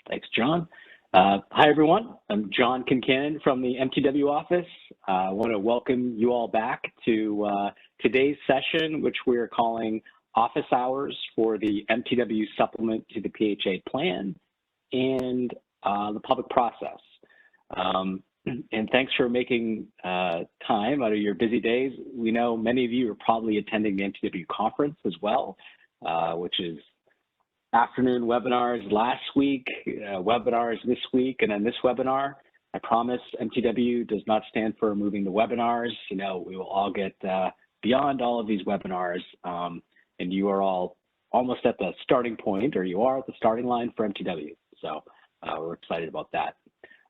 Thanks, John. Hi, everyone. I'm John Kincannon from the Mtw office. I want to welcome you all back to today's session, which we're calling Office Hours for the Mtw Supplement to the PHA Plan and the Public Process. And thanks for making time out of your busy days. We know many of you are probably attending the Mtw conference as well, which is afternoon webinars last week, webinars this week, and then this webinar. I promise Mtw does not stand for moving the webinars. You know, we will all get beyond all of these webinars, and you are all almost at the starting point, or you are at the starting line for Mtw. So we're excited about that.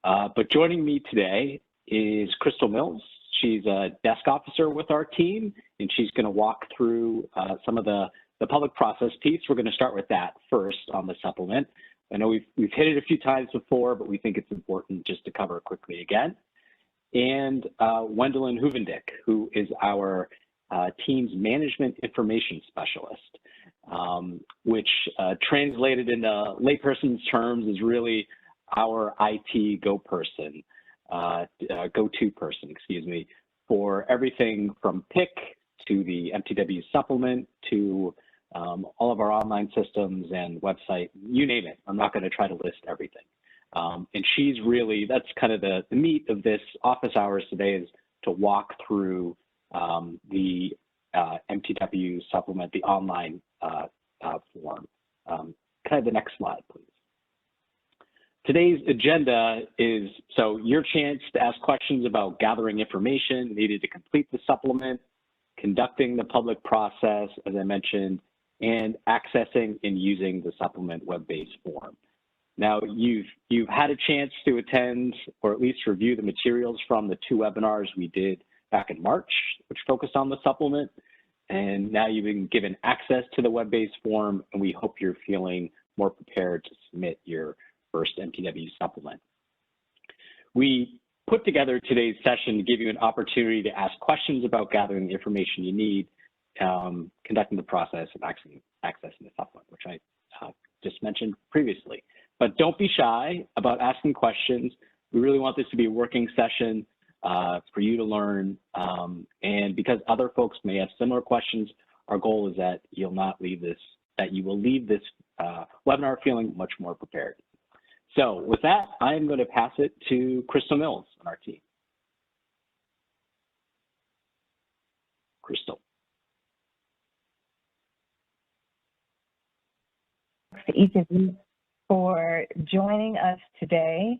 But joining me today is Crystal Mills. She's a desk officer with our team, and she's going to walk through some of the public process piece. We're going to start with that first on the supplement. I know we've hit it a few times before, but we think it's important just to cover it quickly again. And Wendelin Huvendick, who is our team's management information specialist, which translated into layperson's terms is really our IT go-to person, excuse me, for everything from PIC to the Mtw supplement to all of our online systems and website, you name it. I'm not going to try to list everything. And she's really, that's kind of the meat of this office hours today, is to walk through the Mtw supplement, the online form. Kind of the next slide, please. Today's agenda is, so your chance to ask questions about gathering information needed to complete the supplement, conducting the public process, as I mentioned, and accessing and using the supplement web-based form. Now, you've had a chance to attend or at least review the materials from the 2 webinars we did back in March, which focused on the supplement, and now you've been given access to the web-based form, and we hope you're feeling more prepared to submit your first Mtw supplement. We put together today's session to give you an opportunity to ask questions about gathering the information you need, conducting the process of accessing the supplement, which I just mentioned previously. But don't be shy about asking questions. We really want this to be a working session for you to learn. And because other folks may have similar questions, our goal is that you will leave this webinar feeling much more prepared. So with that, I am going to pass it to Crystal Mills on our team. Crystal. Each of you for joining us today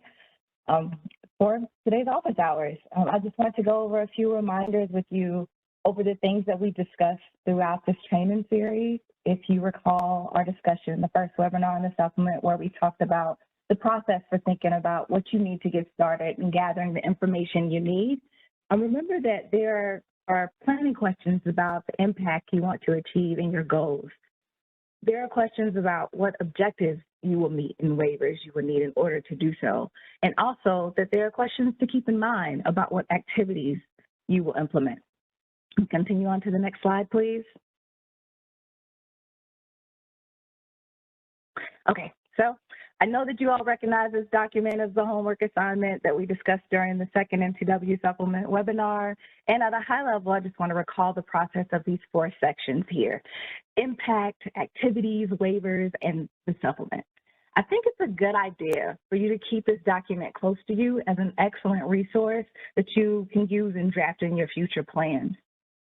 for today's office hours. I just want to go over a few reminders with you over the things that we discussed throughout this training series. If you recall our discussion in the first webinar on the supplement, where we talked about the process for thinking about what you need to get started and gathering the information you need. Remember that there are planning questions about the impact you want to achieve in your goals. There are questions about what objectives you will meet and waivers you will need in order to do so. And also that there are questions to keep in mind about what activities you will implement. Continue on to the next slide, please. Okay, so I know that you all recognize this document as the homework assignment that we discussed during the second Mtw supplement webinar. And at a high level, I just want to recall the process of these 4 sections here: impact, activities, waivers, and the supplement. I think it's a good idea for you to keep this document close to you as an excellent resource that you can use in drafting your future plans.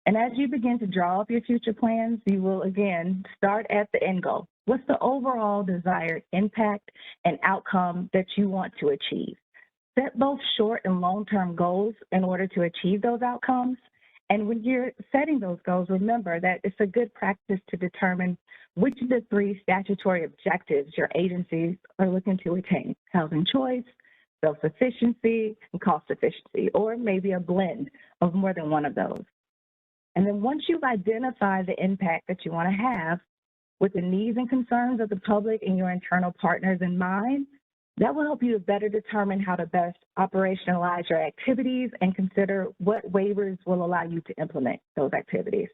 And as you begin to draw up your future plans, you will again start at the end goal. What's the overall desired impact and outcome that you want to achieve? Set both short and long-term goals in order to achieve those outcomes. And when you're setting those goals, remember that it's a good practice to determine which of the 3 statutory objectives your agencies are looking to attain: housing choice, self-sufficiency, and cost efficiency, or maybe a blend of more than one of those. And then once you've identified the impact that you want to have, with the needs and concerns of the public and your internal partners in mind, that will help you to better determine how to best operationalize your activities and consider what waivers will allow you to implement those activities,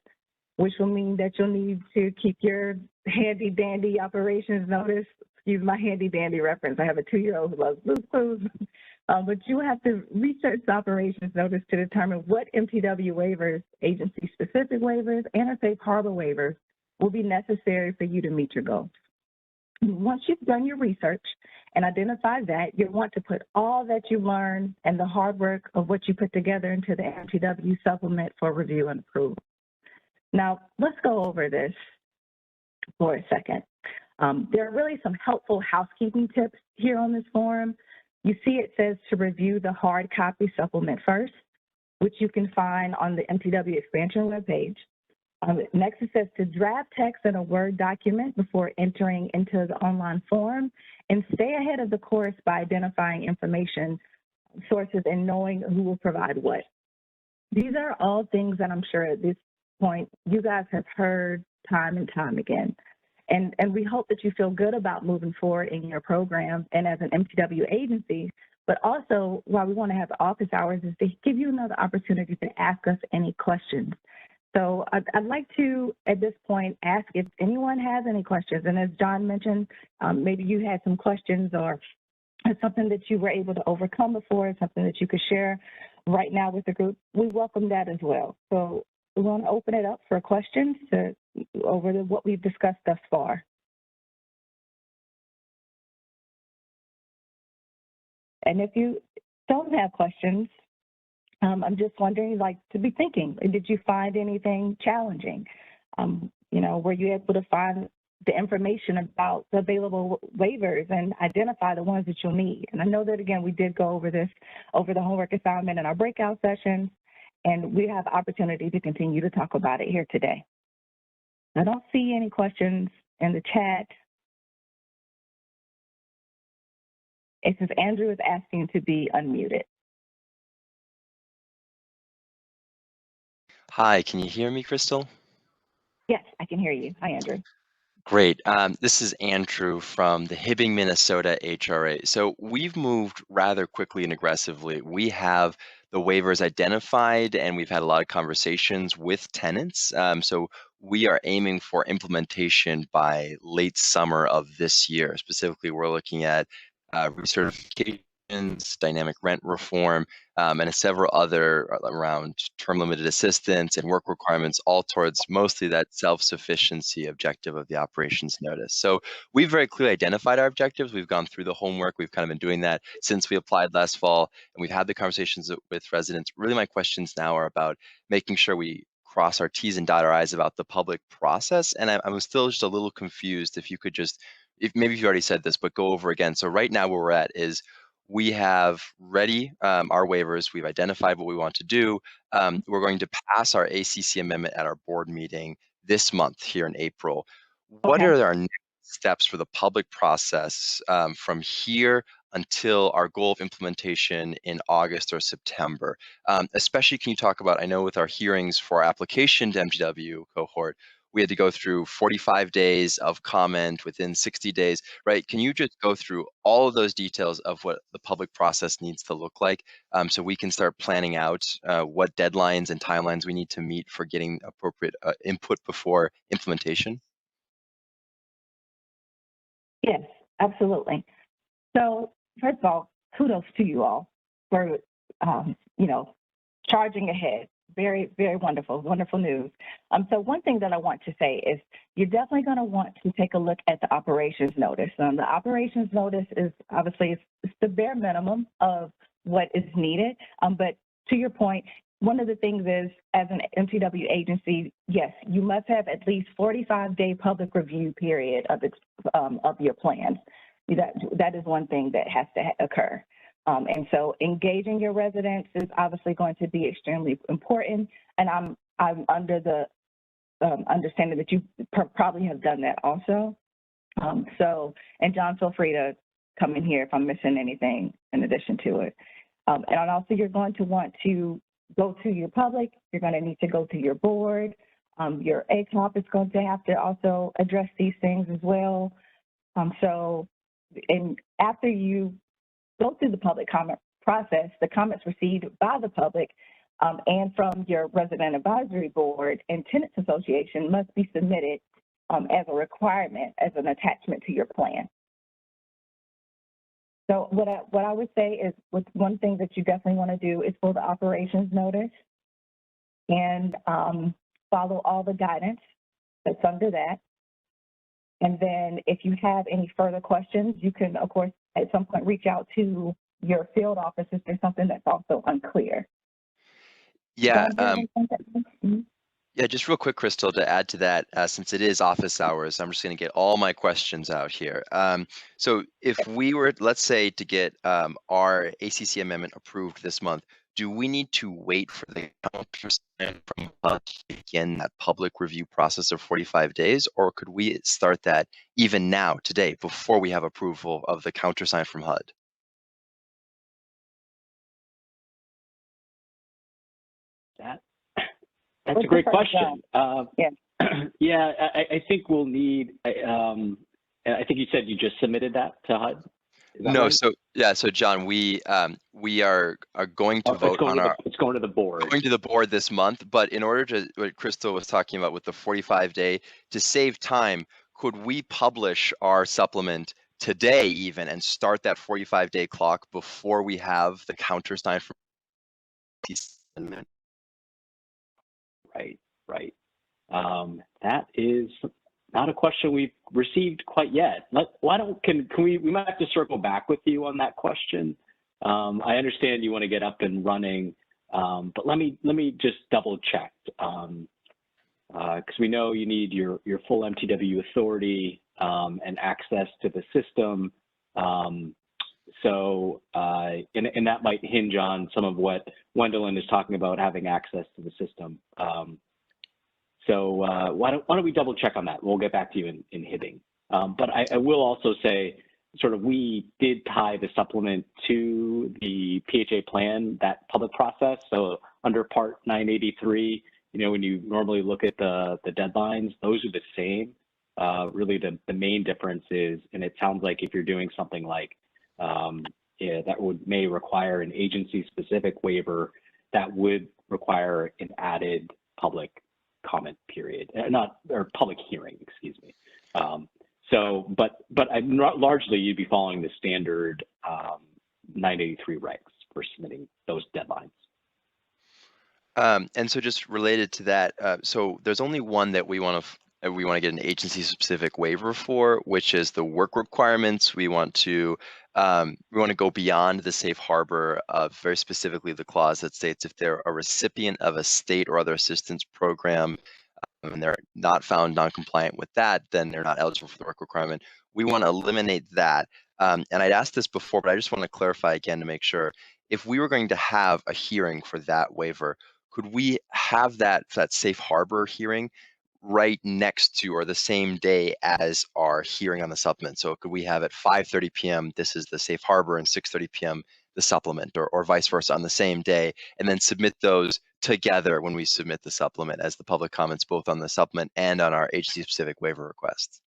which will mean that you'll need to keep your handy dandy operations notice excuse my handy dandy reference. I have a 2-year-old who loves Blue's Clues. But you have to research the operations notice to determine what Mtw waivers, agency-specific waivers, and or safe harbor waivers will be necessary for you to meet your goals. Once you've done your research and identified that, you'll want to put all that you learned and the hard work of what you put together into the Mtw supplement for review and approval. Now, let's go over this for a second. There are really some helpful housekeeping tips here on this form. You see it says to review the hard copy supplement first, which you can find on the Mtw expansion webpage. Next, it says to draft text in a Word document before entering into the online form, and stay ahead of the course by identifying information sources and knowing who will provide what. These are all things that I'm sure at this point you guys have heard time and time again. And we hope that you feel good about moving forward in your program and as an Mtw agency, but also why we want to have office hours is to give you another opportunity to ask us any questions. So I'd like to, at this point, ask if anyone has any questions. And as John mentioned, maybe you had some questions or something that you were able to overcome before, something that you could share right now with the group. We welcome that as well. So we want to open it up for questions over what we've discussed thus far. And if you don't have questions, I'm just wondering, to be thinking, did you find anything challenging? You know, were you able to find the information about the available waivers and identify the ones that you'll need? And I know that, again, we did go over this over the homework assignment in our breakout sessions, and we have opportunity to continue to talk about it here today. I don't see any questions in the chat. It says Andrew is asking to be unmuted. Hi, can you hear me, Crystal? Yes, I can hear you. Hi, Andrew. Great. This is Andrew from the Hibbing, Minnesota HRA. So we've moved rather quickly and aggressively. We have the waivers identified, and we've had a lot of conversations with tenants. So we are aiming for implementation by late summer of this year. Specifically, we're looking at recertifications, dynamic rent reform, and several other around term limited assistance and work requirements, all towards mostly that self-sufficiency objective of the operations notice. So we've very clearly identified our objectives. We've gone through the homework. We've kind of been doing that since we applied last fall, and we've had the conversations with residents. Really, my questions now are about making sure we cross our T's and dot our I's about the public process. And I'm still just a little confused. If you could just, maybe you already said this, but go over again. So right now where we're at is we have ready our waivers. We've identified what we want to do. We're going to pass our ACC amendment at our board meeting this month here in April. What are our next steps for the public process from here until our goal of implementation in August or September? Especially, can you talk about, I know with our hearings for our application to Mtw cohort, we had to go through 45 days of comment within 60 days, right? Can you just go through all of those details of what the public process needs to look like so we can start planning out what deadlines and timelines we need to meet for getting appropriate input before implementation? Yes, absolutely. So first of all, kudos to you all for, you know, charging ahead. Very, very wonderful, wonderful news. So one thing that I want to say is you're definitely going to want to take a look at the operations notice. The operations notice is obviously it's the bare minimum of what is needed. But to your point, one of the things is as an Mtw agency, yes, you must have at least 45-day public review period of your plans. That is one thing that has to occur. And so engaging your residents is obviously going to be extremely important. And I'm under the understanding that you probably have done that also. And John, feel free to come in here if I'm missing anything in addition to it. And also you're going to want to go to your public. You're going to need to go to your board. Your ACOP is going to have to also address these things as well. And after you go through the public comment process, the comments received by the public and from your resident advisory board and tenants association must be submitted as a requirement, as an attachment to your plan. So what I would say is, with one thing that you definitely want to do is pull the operations notice and follow all the guidance that's under that. And then if you have any further questions, you can, of course, at some point reach out to your field office if there's something that's also unclear. Yeah. Yeah, just real quick, Crystal, to add to that, since it is office hours, I'm just going to get all my questions out here. So if we were, let's say, to get our ACC amendment approved this month, do we need to wait for the countersign from HUD to begin that public review process of 45 days, or could we start that even now, today, before we have approval of the countersign from HUD? That's a great question. Yeah, I think we'll need, I think you said you just submitted that to HUD? No, right? so John, we are going to vote on our. It's going to the board. Going to the board this month, but in order to, what Crystal was talking about with the 45-day, to save time, could we publish our supplement today even and start that 45-day clock before we have the countersign from the Right. That is not a question we've received quite yet. We might have to circle back with you on that question. I understand you want to get up and running, but let me just double check, because we know you need your full MTW authority and access to the system. And that might hinge on some of what Gwendolyn is talking about, having access to the system. Why don't we double check on that? We'll get back to you in Hibbing. But I will also say, sort of, we did tie the supplement to the PHA plan, that public process. So under Part 983, when you normally look at the deadlines, those are the same. Really, the main difference is, and it sounds like if you're doing something like that may require an agency-specific waiver, that would require an added public comment period, or public hearing, excuse me. But largely you'd be following the standard 983 regs for submitting those deadlines. And so just related to that, so there's only one that we want to get an agency-specific waiver for, which is the work requirements. We want to go beyond the safe harbor of very specifically the clause that states if they're a recipient of a state or other assistance program and they're not found non-compliant with that, then they're not eligible for the work requirement. We want to eliminate that. And I'd asked this before, but I just want to clarify again to make sure. If we were going to have a hearing for that waiver, could we have that safe harbor hearing right next to or the same day as our hearing on the supplement? So could we have at 5:30 p.m. this is the safe harbor and 6:30 p.m. the supplement, or vice versa on the same day, and then submit those together when we submit the supplement as the public comments both on the supplement and on our agency-specific waiver requests?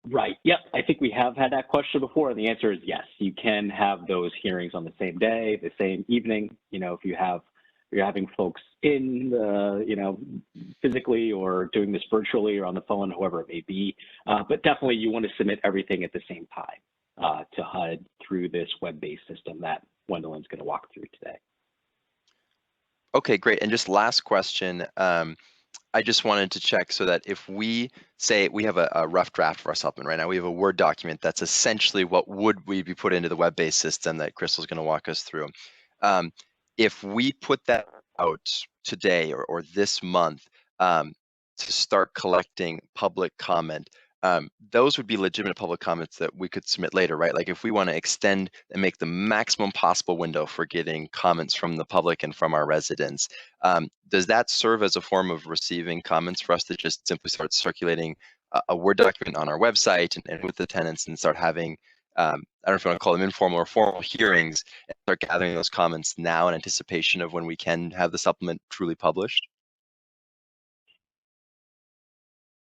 Right. Yep. I think we have had that question before, and the answer is yes. You can have those hearings on the same day, the same evening. If you're having folks in physically or doing this virtually or on the phone, however it may be. But definitely you want to submit everything at the same time to HUD through this web-based system that Gwendolyn's going to walk through today. Okay, great. And just last question. I just wanted to check so that if we say we have a rough draft for our supplement right now, we have a Word document that's essentially what would we be put into the web-based system that Crystal's going to walk us through. If we put that out today or this month to start collecting public comment, those would be legitimate public comments that we could submit later, right? Like if we want to extend and make the maximum possible window for getting comments from the public and from our residents, does that serve as a form of receiving comments for us to just simply start circulating a Word document on our website and with the tenants and start having, I don't know if you want to call them informal or formal hearings, and start gathering those comments now in anticipation of when we can have the supplement truly published?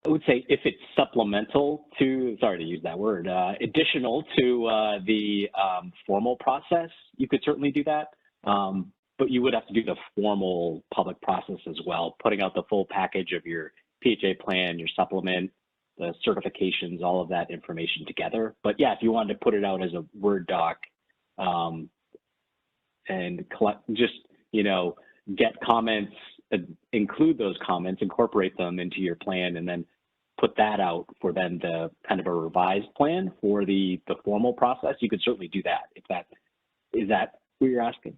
I would say if it's supplemental to, sorry to use that word, additional to the formal process, you could certainly do that. But you would have to do the formal public process as well, putting out the full package of your PHA plan, your supplement, the certifications, all of that information together. But yeah, if you wanted to put it out as a Word doc and collect, just, you know, get comments, include those comments, incorporate them into your plan, and then put that out for then the kind of a revised plan for the formal process, you could certainly do that. If that, is that what you're asking?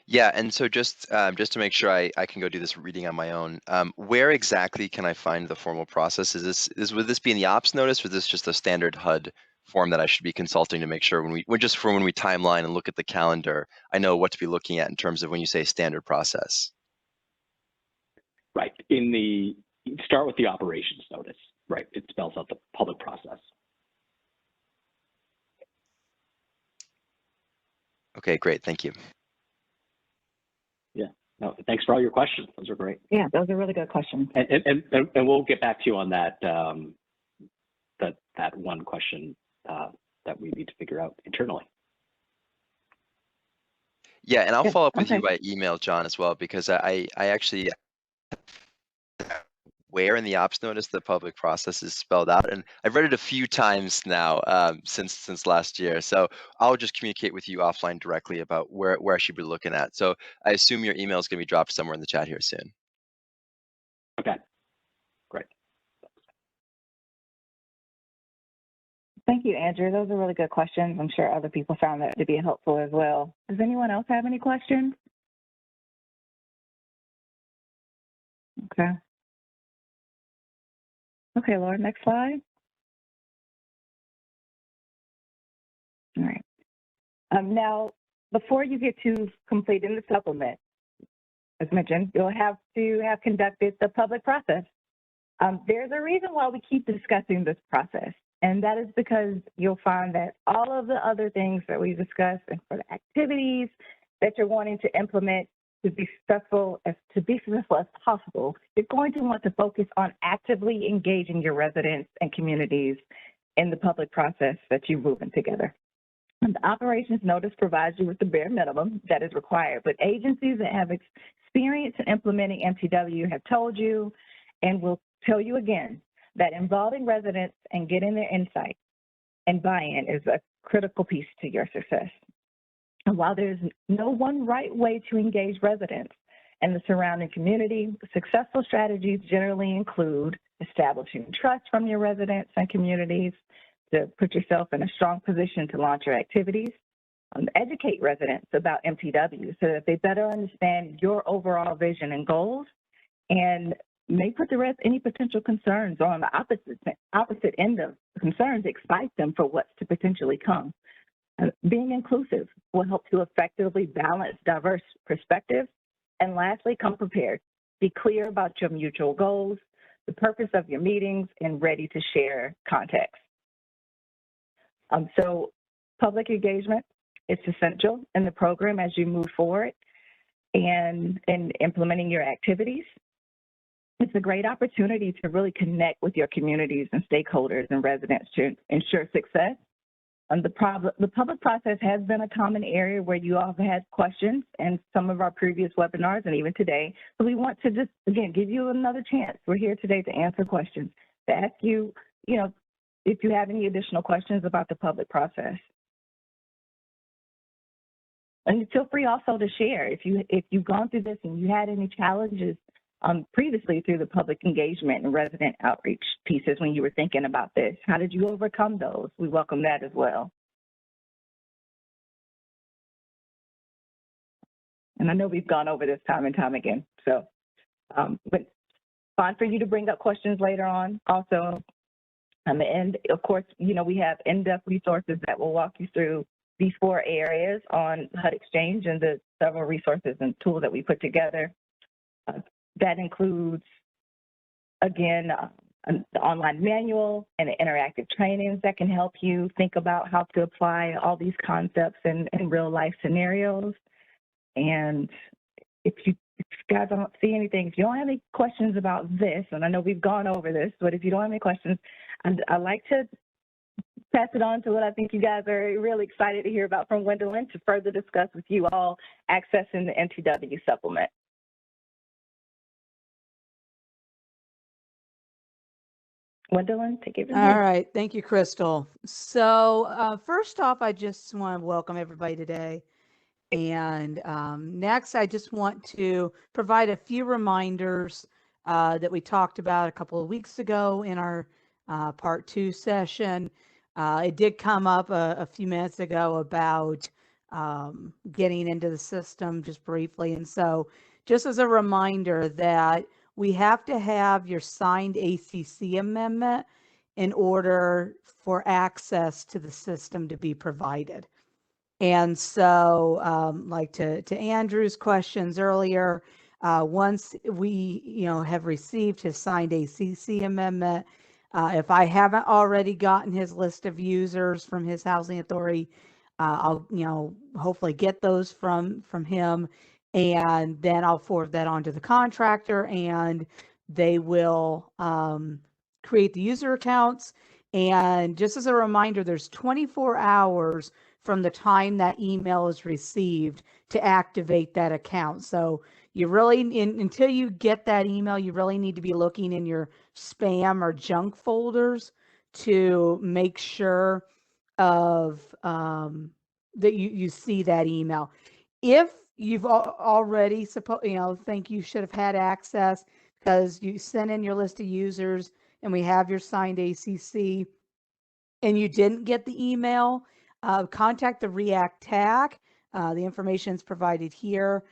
Yeah, and so just to make sure I can go do this reading on my own, where exactly can I find the formal process? Would this be in the ops notice, or is this just a standard HUD form that I should be consulting to make sure when we timeline and look at the calendar, I know what to be looking at in terms of when you say standard process? Right. Start with the operations notice. Right. It spells out the public process. Okay, great. Thank you. Yeah. No, thanks for all your questions. Those are great. Yeah, those are really good questions. And we'll get back to you on that that one question that we need to figure out internally. Yeah, and I'll follow up with okay. you by email, John, as well, because I actually, where in the ops notice the public process is spelled out, and I've read it a few times now since last year. So I'll just communicate with you offline directly about where I should be looking at. So I assume your email is going to be dropped somewhere in the chat here soon. Okay, great. Thank you, Andrew. Those are really good questions. I'm sure other people found that to be helpful as well. Does anyone else have any questions? Okay. Okay, Laura, next slide. All right. Now, before you get to completing the supplement, as mentioned, you'll have to have conducted the public process. There's a reason why we keep discussing this process, and that is because you'll find that all of the other things that we discussed and for the activities that you're wanting to implement to be successful as possible, you're going to want to focus on actively engaging your residents and communities in the public process that you're moving together. And the operations notice provides you with the bare minimum that is required, but agencies that have experience in implementing MTW have told you and will tell you again that involving residents and getting their insight and buy-in is a critical piece to your success. And while there's no one right way to engage residents and the surrounding community, successful strategies generally include establishing trust from your residents and communities to put yourself in a strong position to launch your activities, educate residents about MTW so that they better understand your overall vision and goals, and may put to rest any potential concerns, or on the opposite end of concerns, excite them for what's to potentially come. Being inclusive will help to effectively balance diverse perspectives. And lastly, come prepared. Be clear about your mutual goals, the purpose of your meetings, and ready to share context. So public engagement is essential in the program as you move forward and in implementing your activities. It's a great opportunity to really connect with your communities and stakeholders and residents to ensure success. The public process has been a common area where you all have had questions in some of our previous webinars and even today. So we want to just, again, give you another chance. We're here today to answer questions, to ask you, if you have any additional questions about the public process. And feel free also to share if you've gone through this and you had any challenges previously through the public engagement and resident outreach pieces when you were thinking about this. How did you overcome those? We welcome that as well. And I know we've gone over this time and time again, so but fine for you to bring up questions later on also. And of course, we have in-depth resources that will walk you through these 4 areas on HUD Exchange and the several resources and tools that we put together. That includes, again, the online manual and the interactive trainings that can help you think about how to apply all these concepts in real life scenarios. And if you guys don't see anything, if you don't have any questions about this, and I know we've gone over this, but if you don't have any questions, I'd like to pass it on to what I think you guys are really excited to hear about from Gwendolyn to further discuss with you all accessing the MTW supplement. Gwendolyn, take it from All here. right. Thank you, Crystal. So first off, I just want to welcome everybody today. And next, I just want to provide a few reminders that we talked about a couple of weeks ago in our part 2 session. It did come up a few minutes ago about getting into the system just briefly. And so just as a reminder that we have to have your signed ACC amendment in order for access to the system to be provided. And so, like to Andrew's questions earlier, once we, have received his signed ACC amendment, if I haven't already gotten his list of users from his housing authority, I'll, hopefully get those from him, and then I'll forward that on to the contractor, and they will create the user accounts. And just as a reminder, there's 24 hours from the time that email is received to activate that account. So you really, until you get that email, you really need to be looking in your spam or junk folders to make sure of that you see that email. If you've already think you should have had access because you sent in your list of users and we have your signed ACC and you didn't get the email, contact the REACT TAC. The information is provided here.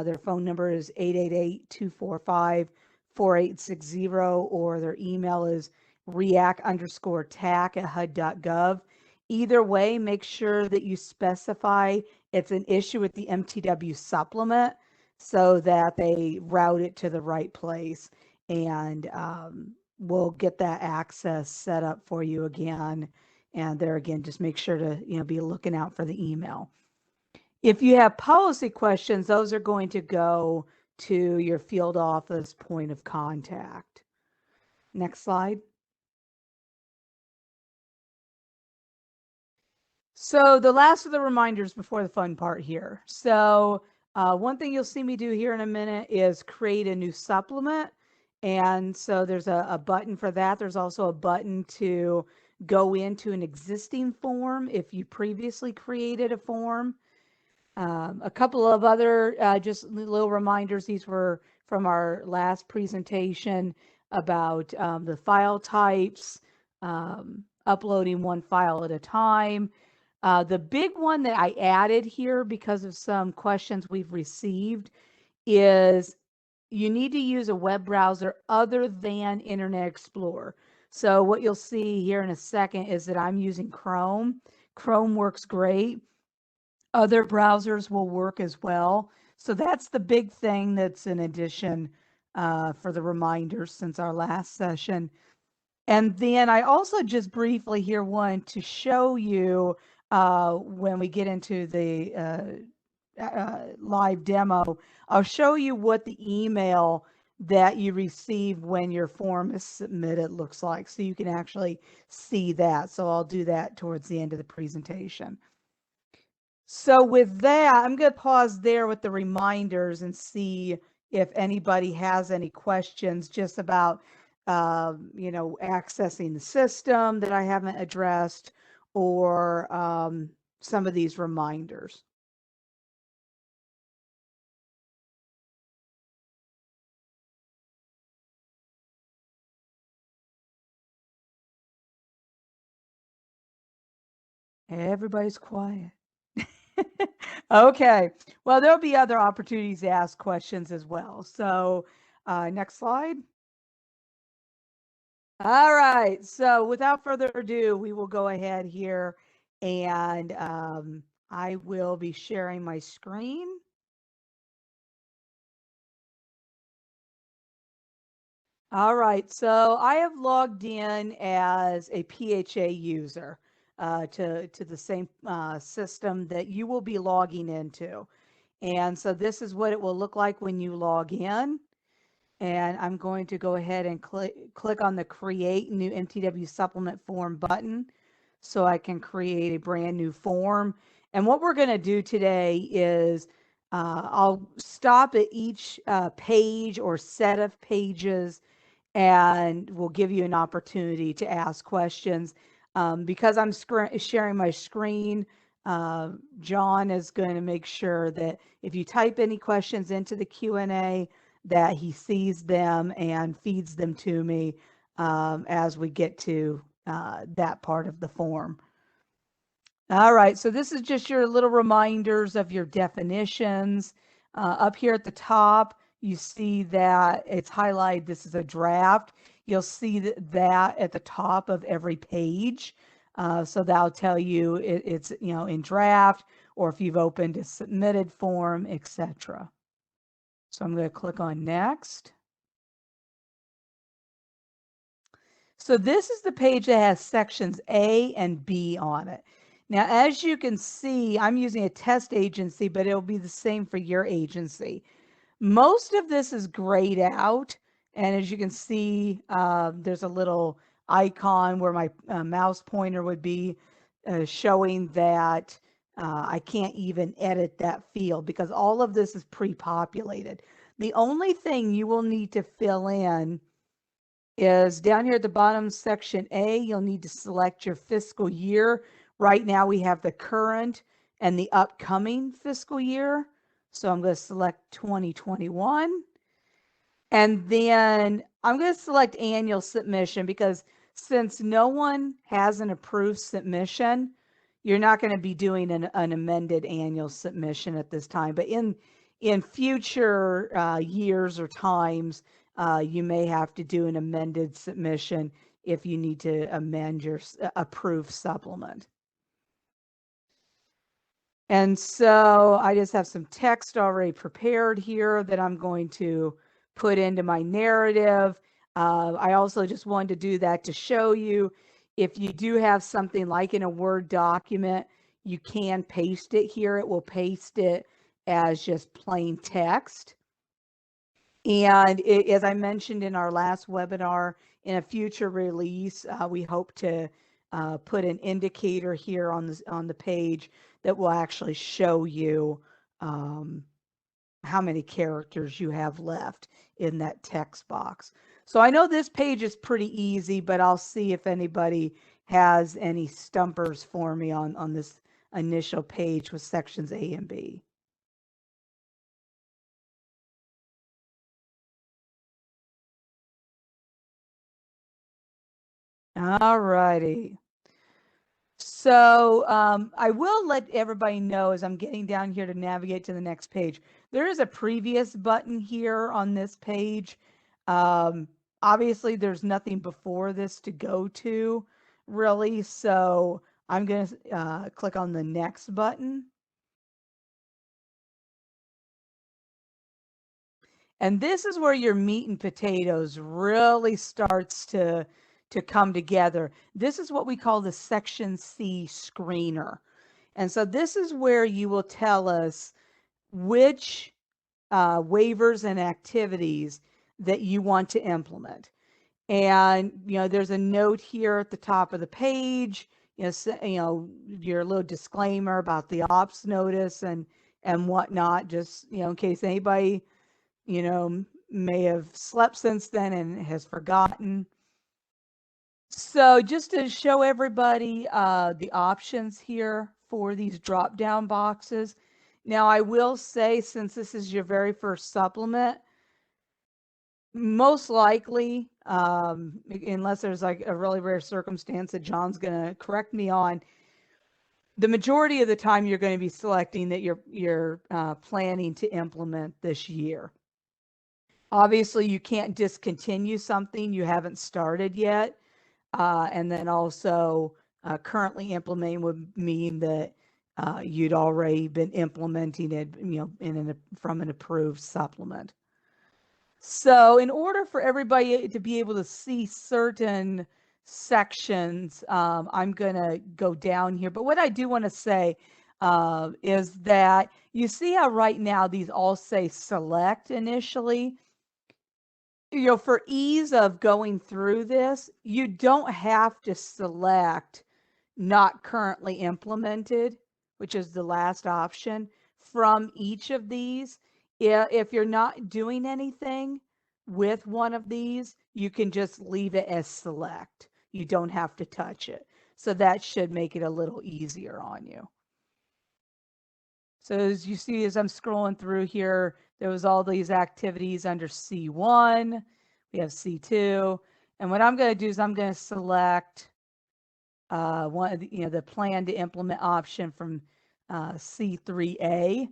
Their phone number is 888-245-4860, or their email is react_tac@hud.gov. Either way, make sure that you specify it's an issue with the MTW supplement so that they route it to the right place, and we'll get that access set up for you again. And there again, just make sure to be looking out for the email. If you have policy questions, those are going to go to your field office point of contact. Next slide. So the last of the reminders before the fun part here. So one thing you'll see me do here in a minute is create a new supplement. And so there's a button for that. There's also a button to go into an existing form if you previously created a form. A couple of other just little reminders. These were from our last presentation about the file types, uploading one file at a time. The big one that I added here because of some questions we've received is you need to use a web browser other than Internet Explorer. So what you'll see here in a second is that I'm using Chrome. Chrome works great. Other browsers will work as well. So that's the big thing that's in addition for the reminders since our last session. And then I also just briefly here want to show you when we get into the live demo, I'll show you what the email that you receive when your form is submitted looks like, so you can actually see that. So I'll do that towards the end of the presentation. So with that, I'm going to pause there with the reminders and see if anybody has any questions just about, accessing the system that I haven't addressed, or some of these reminders. Everybody's quiet. Okay, well, there'll be other opportunities to ask questions as well. So next slide. All right, so without further ado, we will go ahead here, and I will be sharing my screen. All right, so I have logged in as a PHA user to the same system that you will be logging into. And so this is what it will look like when you log in. And I'm going to go ahead and click on the Create New MTW Supplement Form button so I can create a brand new form. And what we're going to do today is I'll stop at each page or set of pages and we'll give you an opportunity to ask questions. Because I'm sharing my screen, John is going to make sure that if you type any questions into the Q&A, that he sees them and feeds them to me as we get to that part of the form. All right, so this is just your little reminders of your definitions. Up here at the top, you see that it's highlighted, this is a draft. You'll see that at the top of every page. So that'll tell you it's in draft, or if you've opened a submitted form, etc. So I'm going to click on next. So this is the page that has sections A and B on it. Now, as you can see, I'm using a test agency, but it'll be the same for your agency. Most of this is grayed out. And as you can see, there's a little icon where my mouse pointer would be showing that I can't even edit that field because all of this is pre-populated. The only thing you will need to fill in is down here at the bottom, section A, you'll need to select your fiscal year. Right now we have the current and the upcoming fiscal year. So I'm going to select 2021. And then I'm going to select annual submission because since no one has an approved submission, you're not going to be doing an amended annual submission at this time. But in future years or times, you may have to do an amended submission if you need to amend your approved supplement. And so I just have some text already prepared here that I'm going to put into my narrative. I also just wanted to do that to show you if you do have something like in a Word document, you can paste it here. It will paste it as just plain text. And as I mentioned in our last webinar, in a future release, we hope to put an indicator here on the page that will actually show you how many characters you have left in that text box. So I know this page is pretty easy, but I'll see if anybody has any stumpers for me on this initial page with sections A and B. All righty. So I will let everybody know as I'm getting down here to navigate to the next page. There is a previous button here on this page. Obviously, there's nothing before this to go to, really. So I'm going to click on the next button. And this is where your meat and potatoes really starts to come together. This is what we call the Section C screener. And so this is where you will tell us which waivers and activities that you want to implement. And, there's a note here at the top of the page, your little disclaimer about the ops notice and whatnot, just, in case anybody, may have slept since then and has forgotten. So just to show everybody the options here for these drop-down boxes. Now, I will say, since this is your very first supplement, most likely, unless there's like a really rare circumstance that John's going to correct me on, the majority of the time you're going to be selecting that you're planning to implement this year. Obviously, you can't discontinue something you haven't started yet. And then also currently implementing would mean that you'd already been implementing it, from an approved supplement. So in order for everybody to be able to see certain sections, I'm going to go down here. But what I do want to say is that you see how right now these all say select initially. For ease of going through this, you don't have to select not currently implemented, which is the last option from each of these. If you're not doing anything, with one of these, you can just leave it as select. You don't have to touch it. So that should make it a little easier on you. So as you see, as I'm scrolling through here, there was all these activities under C1. We have C2. And what I'm going to do is I'm going to select one of the, the plan to implement option from C3A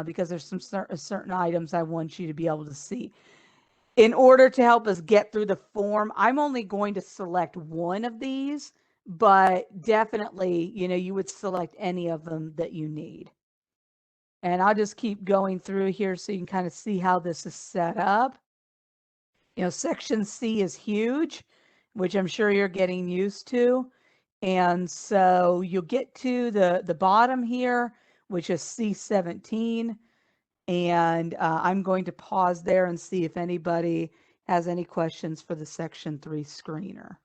because there's some certain items I want you to be able to see. In order to help us get through the form, I'm only going to select one of these, but definitely, you would select any of them that you need. And I'll just keep going through here so you can kind of see how this is set up. Section C is huge, which I'm sure you're getting used to. And so you'll get to the bottom here, which is C17. And I'm going to pause there and see if anybody has any questions for the Section 3 screener.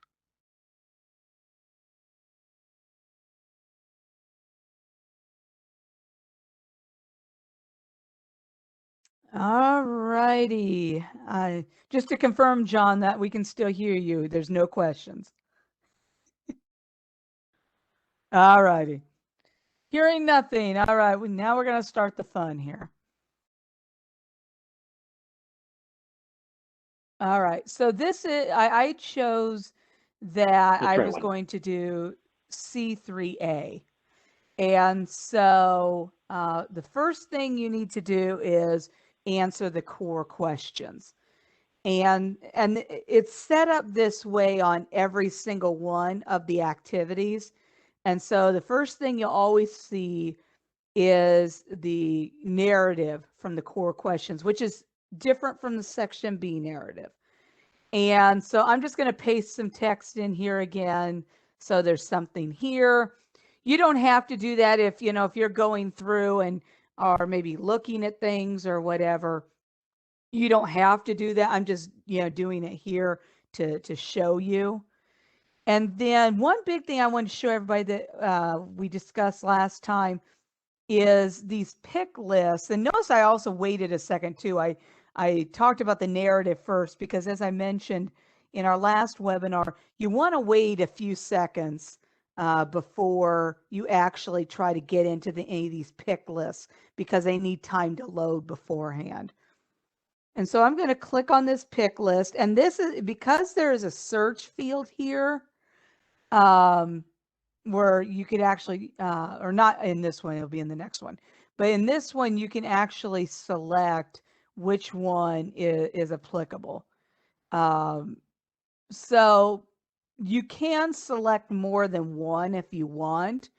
All righty. Just to confirm, John, that we can still hear you. There's no questions. All righty. Hearing nothing. All right. Now we're going to start the fun here. All right. So this is, I chose that I was going to do C3A. And so the first thing you need to do is answer the core questions. And it's set up this way on every single one of the activities. And so the first thing you'll always see is the narrative from the core questions, which is different from the Section B narrative. And so I'm just going to paste some text in here again. So there's something here. You don't have to do that if, if you're going through and are maybe looking at things or whatever. You don't have to do that. I'm just, doing it here to show you. And then one big thing I want to show everybody that we discussed last time is these pick lists. And notice I also waited a second too. I talked about the narrative first because, as I mentioned in our last webinar, you want to wait a few seconds before you actually try to get into any of these pick lists because they need time to load beforehand. And so I'm going to click on this pick list, and this is because there is a search field here where you could actually, or not in this one, it'll be in the next one, but in this one you can actually select which one is applicable. So you can select more than one if you want,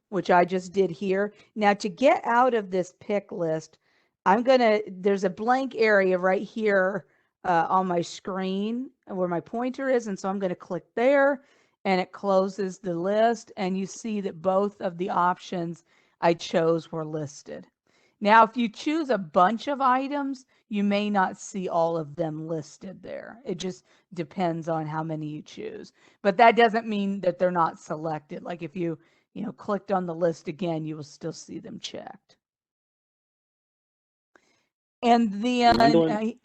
which I just did here. Now to get out of this pick list, there's a blank area right here on my screen where my pointer is. And so I'm going to click there and it closes the list. And you see that both of the options I chose were listed. Now, if you choose a bunch of items, you may not see all of them listed there. It just depends on how many you choose. But that doesn't mean that they're not selected. Like if you clicked on the list again, you will still see them checked. And then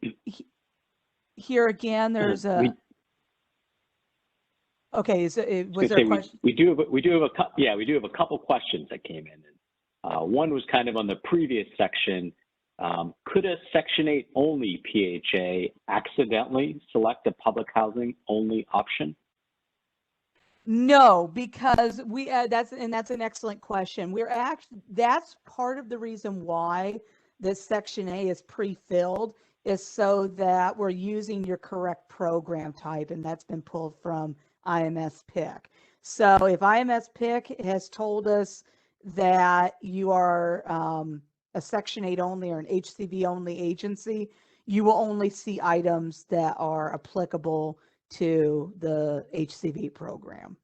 here again, there's a. Okay, was there a question? We do have a couple questions that came in. One was kind of on the previous section. Could a Section 8 only PHA accidentally select a public housing only option? No, because that's an excellent question. That's part of the reason why this Section A is pre-filled, is so that we're using your correct program type, and that's been pulled from IMS PIC. So if IMS PIC has told us that you are a Section 8 only or an HCV only agency, you will only see items that are applicable to the HCV program.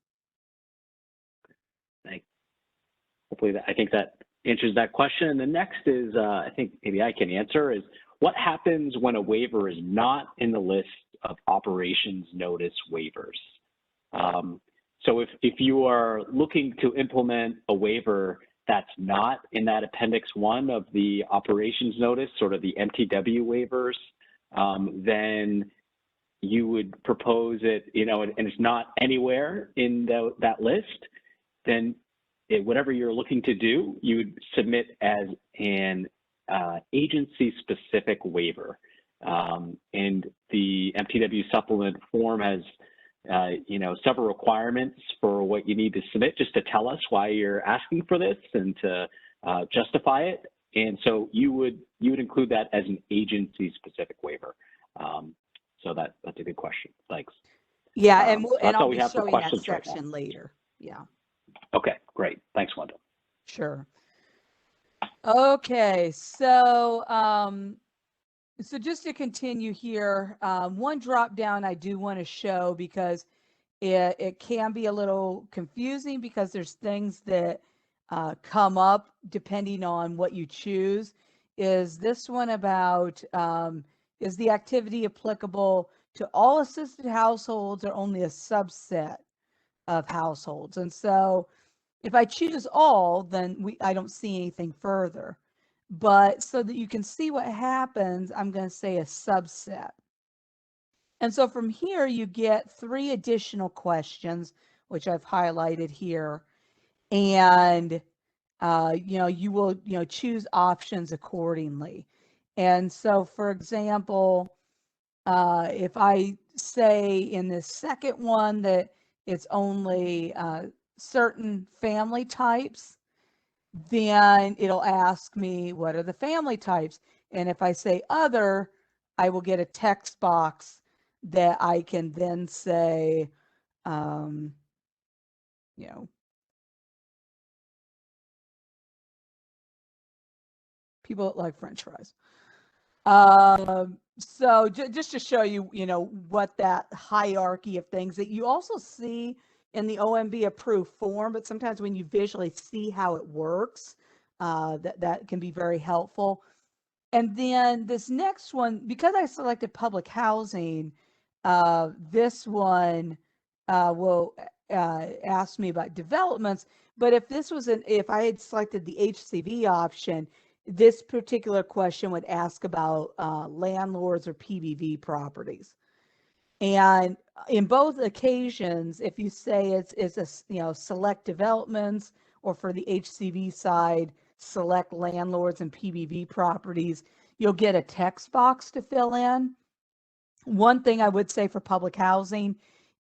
Hopefully I think that answers that question. And the next is, I think maybe I can answer, is what happens when a waiver is not in the list of operations notice waivers? So if you are looking to implement a waiver that's not in that Appendix 1 of the operations notice, sort of the MTW waivers, then you would propose it, and it's not anywhere in that list, then whatever you're looking to do, you would submit as an agency-specific waiver. And the MTW supplement form has, several requirements for what you need to submit, just to tell us why you're asking for this and to justify it. And so you would include that as an agency-specific waiver. So that's a good question. Thanks. Yeah, and we I'll be have for showing that questions right section now. later. Yeah. Okay, great. Thanks, Wendell. Sure. Okay, so so just to continue here, one drop down I do want to show because it can be a little confusing because there's things that come up depending on what you choose. Is this one about is the activity applicable to all assisted households or only a subset of households? And so if I choose all, then I don't see anything further. But so that you can see what happens, I'm going to say a subset. And so from here, you get 3 additional questions, which I've highlighted here. And, you will, choose options accordingly. And so, for example, if I say in this second one that it's only certain family types, then it'll ask me, what are the family types? And if I say other, I will get a text box that I can then say, people that like French fries. So just to show you, what that hierarchy of things that you also see in the OMB approved form, but sometimes when you visually see how it works, that can be very helpful. And then this next one, because I selected public housing, this one will ask me about developments. But if this was if I had selected the HCV option, this particular question would ask about landlords or PBV properties. And in both occasions, if you say it's a select developments, or for the HCV side, select landlords and PBV properties, you'll get a text box to fill in. One thing I would say for public housing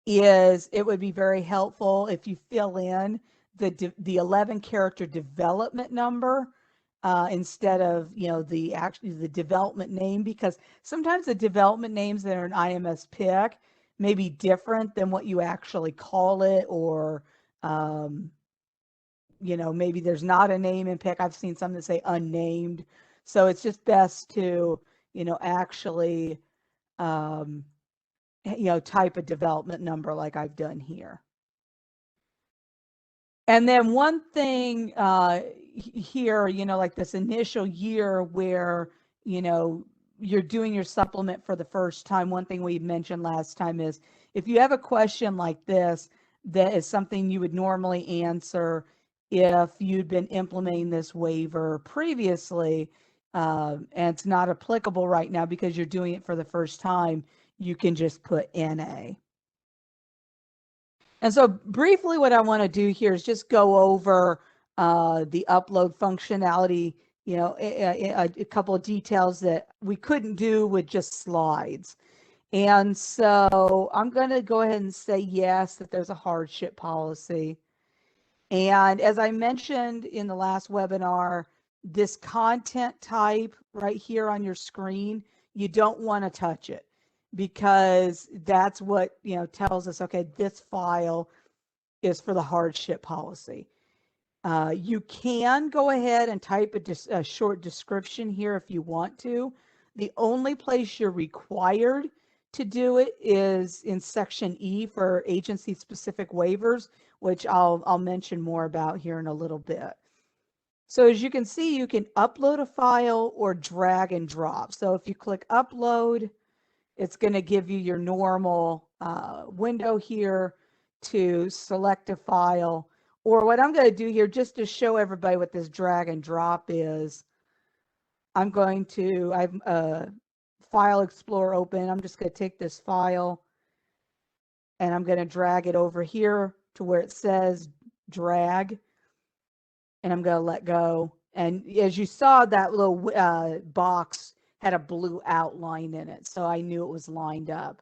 is it would be very helpful if you fill in the 11-character development number instead of the development name, because sometimes the development names that are an IMS pick may be different than what you actually call it, or maybe there's not a name in pick. I've seen some that say unnamed, so it's just best to actually type a development number like I've done here. And then one thing here, like this initial year where, you're doing your supplement for the first time, one thing we mentioned last time is if you have a question like this, that is something you would normally answer if you'd been implementing this waiver previously, and it's not applicable right now because you're doing it for the first time, you can just put NA. And so briefly, what I want to do here is just go over the upload functionality, a couple of details that we couldn't do with just slides. And so I'm going to go ahead and say yes, that there's a hardship policy. And as I mentioned in the last webinar, this content type right here on your screen, you don't want to touch it, because that's what tells us, okay, this file is for the hardship policy. You can go ahead and type a short description here if you want to. The only place you're required to do it is in section E for agency specific waivers, which I'll mention more about here in a little bit. So as you can see, you can upload a file or drag and drop. So if you click upload, it's going to give you your normal window here to select a file. Or what I'm going to do here, just to show everybody what this drag and drop is, I've File Explorer open. I'm just going to take this file and I'm going to drag it over here to where it says drag, and I'm going to let go. And as you saw, that little box had a blue outline in it, so I knew it was lined up.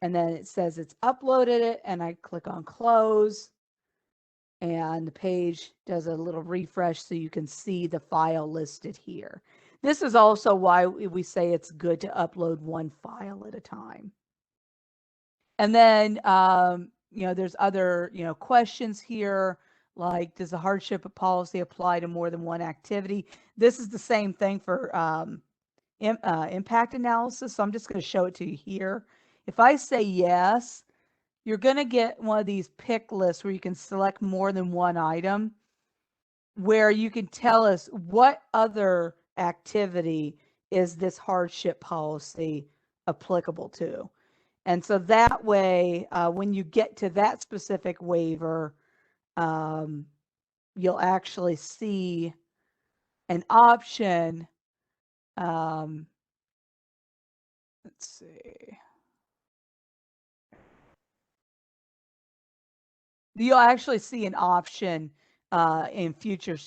And then it says it's uploaded it, and I click on close, and the page does a little refresh so you can see the file listed here. This is also why we say it's good to upload one file at a time. And then, you know, there's other, you know, questions here, like, does the hardship policy apply to more than one activity? This is the same thing for impact analysis, so I'm just going to show it to you here. If I say yes, you're going to get one of these pick lists where you can select more than one item, where you can tell us what other activity is this hardship policy applicable to. And so that way, when you get to that specific waiver, you'll actually see an option. Let's see. You'll actually see an option in future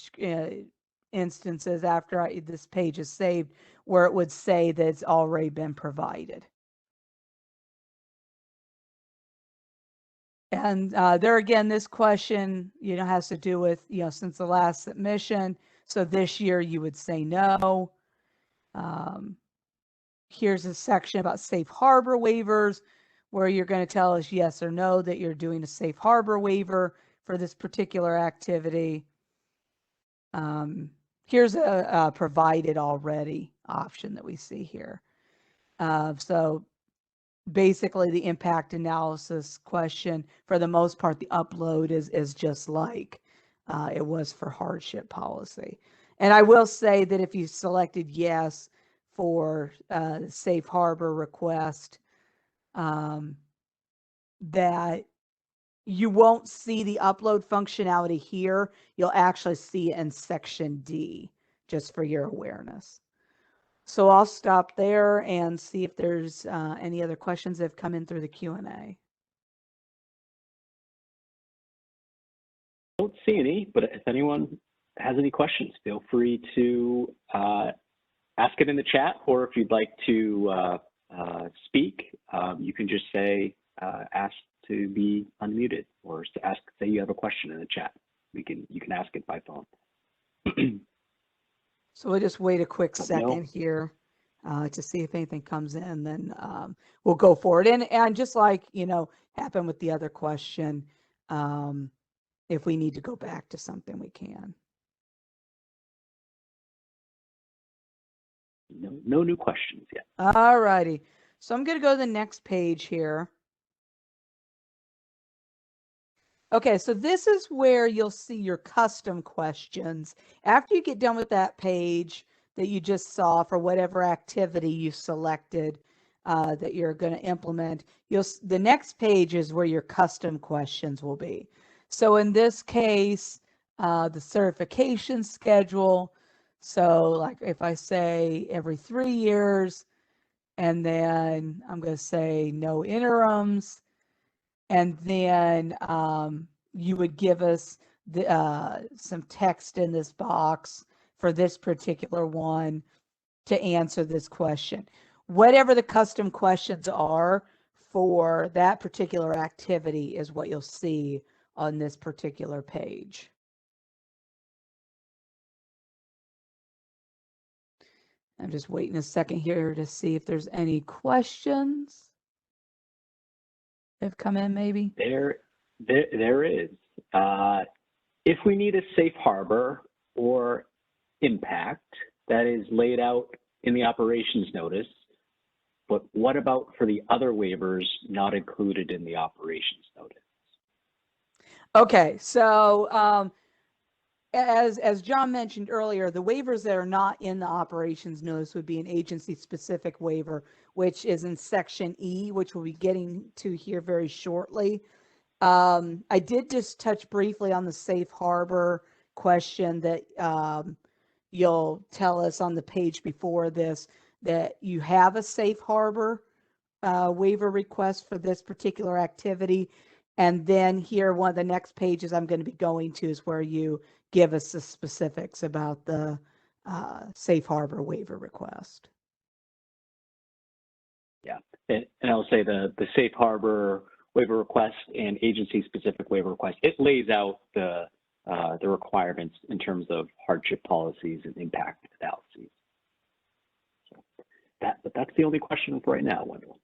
instances after this page is saved, where it would say that it's already been provided. And there again, this question, you know, has to do with, you know, since the last submission. So this year you would say no. Here's a section about safe harbor waivers, where you're going to tell us yes or no that you're doing a safe harbor waiver for this particular activity. Here's a provided already option that we see here. So basically the impact analysis question, for the most part, the upload is just like it was for hardship policy. And I will say that if you selected yes for safe harbor request, that you won't see the upload functionality here. You'll actually see it in section D, just for your awareness. So I'll stop there and see if there's any other questions that have come in through the Q&A. I don't see any, but if anyone has any questions, feel free to ask it in the chat, or if you'd like to speak, you can just say ask to be unmuted, or to say you have a question in the chat. You can ask it by phone. So we'll just wait a quick second here to see if anything comes in, then we'll go forward. And just like, you know, happened with the other question, if we need to go back to something, we can. No new questions yet. All righty. So I'm going to go to the next page here. Okay, so this is where you'll see your custom questions. After you get done with that page that you just saw for whatever activity you selected that you're going to implement, the next page is where your custom questions will be. So in this case, the certification schedule. So like if I say every 3 years, and then I'm going to say no interims, and then you would give us some text in this box for this particular one to answer this question. Whatever the custom questions are for that particular activity is what you'll see on this particular page. I'm just waiting a second here to see if there's any questions that have come in, maybe. There is. If we need a safe harbor or impact, that is laid out in the operations notice, but what about for the other waivers not included in the operations notice? Okay, so as John mentioned earlier, the waivers that are not in the operations notice would be an agency-specific waiver, which is in section E, which we'll be getting to here very shortly. I did just touch briefly on the safe harbor question that you'll tell us on the page before this. that you have a safe harbor waiver request for this particular activity. And then here, one of the next pages I'm going to be going to is where you give us the specifics about the safe harbor waiver request. Yeah, and I'll say the safe harbor waiver request and agency-specific waiver request, it lays out the requirements in terms of hardship policies and impact analyses. So but that's the only question for right now, Wendell.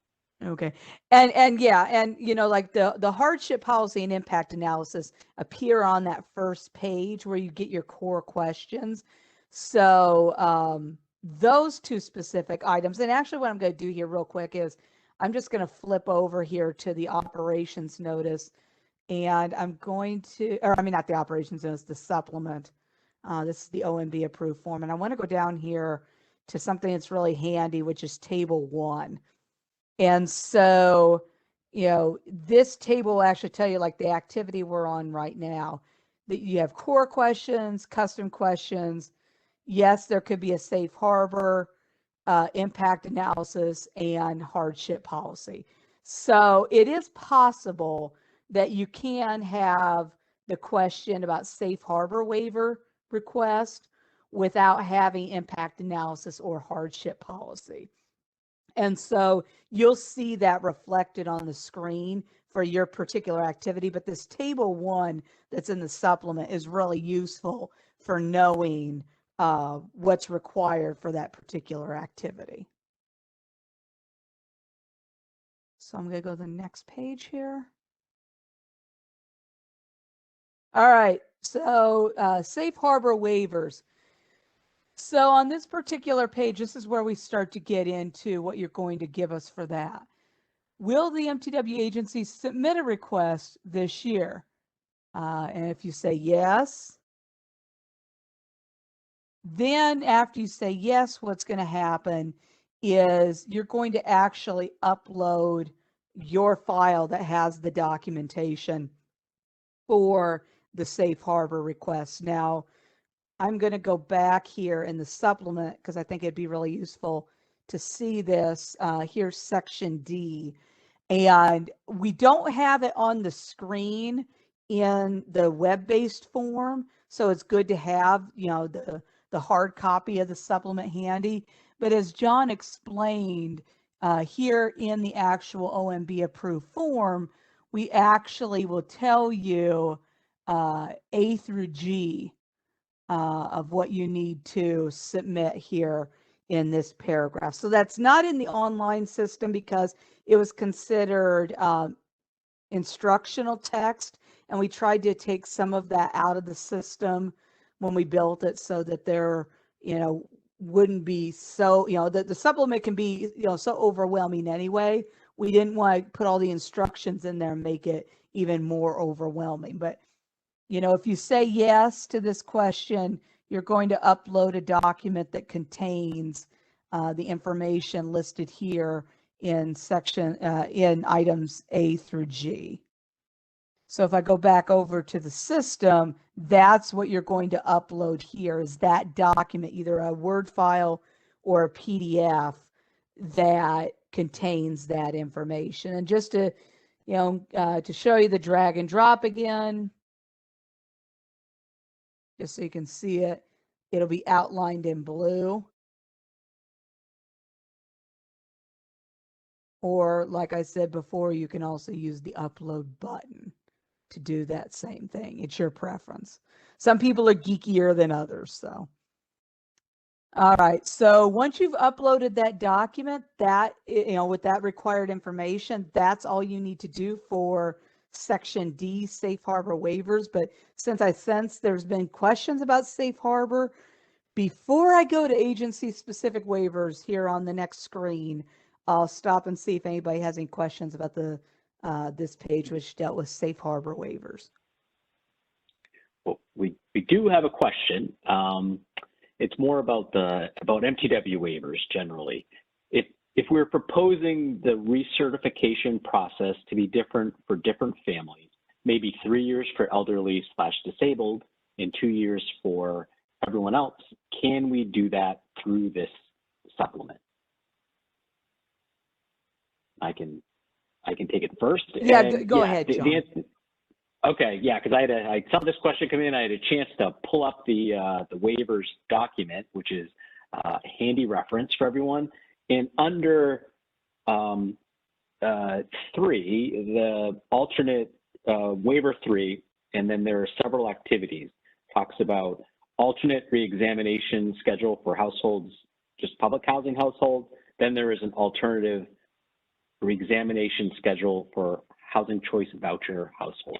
Okay, and yeah, and you know, like the hardship policy and impact analysis appear on that first page where you get your core questions. So those two specific items, and actually what I'm going to do here real quick is I'm just going to flip over here to the operations notice, and I'm going to, or I mean, not the operations notice, the supplement. This is the OMB approved form, and I want to go down here to something that's really handy, which is table 1. And so, you know, this table will actually tell you like the activity we're on right now, that you have core questions, custom questions. Yes, there could be a safe harbor, impact analysis, and hardship policy. So it is possible that you can have the question about safe harbor waiver request without having impact analysis or hardship policy. And so you'll see that reflected on the screen for your particular activity. But this table 1 that's in the supplement is really useful for knowing what's required for that particular activity. So I'm going to go to the next page here. All right, so safe harbor waivers. So on this particular page, this is where we start to get into what you're going to give us for that. Will the MTW agency submit a request this year? And if you say yes, then after you say yes, what's going to happen is you're going to actually upload your file that has the documentation for the safe harbor request. Now, I'm going to go back here in the supplement because I think it'd be really useful to see this. Here's section D, and we don't have it on the screen in the web-based form, so it's good to have, you know, the hard copy of the supplement handy. But as John explained, here in the actual OMB approved form, we actually will tell you A through G of what you need to submit here in this paragraph. So that's not in the online system because it was considered instructional text, and we tried to take some of that out of the system when we built it so that there, you know, wouldn't be so, you know, the supplement can be, you know, so overwhelming anyway. We didn't want to put all the instructions in there and make it even more overwhelming. But you know, if you say yes to this question, you're going to upload a document that contains the information listed here in in items A through G. So if I go back over to the system, that's what you're going to upload here is that document, either a Word file or a PDF that contains that information. And just to, you know, to show you the drag and drop again, just so you can see it, it'll be outlined in blue. Or like I said before, you can also use the upload button to do that same thing. It's your preference. Some people are geekier than others, so. All right, so once you've uploaded that document, that, you know, with that required information, that's all you need to do for Section D, Safe Harbor Waivers. But since I sense there's been questions about Safe Harbor, before I go to agency-specific waivers here on the next screen, I'll stop and see if anybody has any questions about the this page, which dealt with Safe Harbor Waivers. Well, we do have a question. It's more about MTW waivers generally. If we're proposing the recertification process to be different for different families, maybe 3 years for elderly/disabled and 2 years for everyone else, can we do that through this supplement? I can take it first. Yeah, And, go ahead, John. Okay, yeah, because I saw this question come in. I had a chance to pull up the waivers document, which is a handy reference for everyone. And under 3, the alternate waiver 3, and then there are several activities. Talks about alternate reexamination schedule for households, just public housing households. Then there is an alternative reexamination schedule for housing choice voucher households.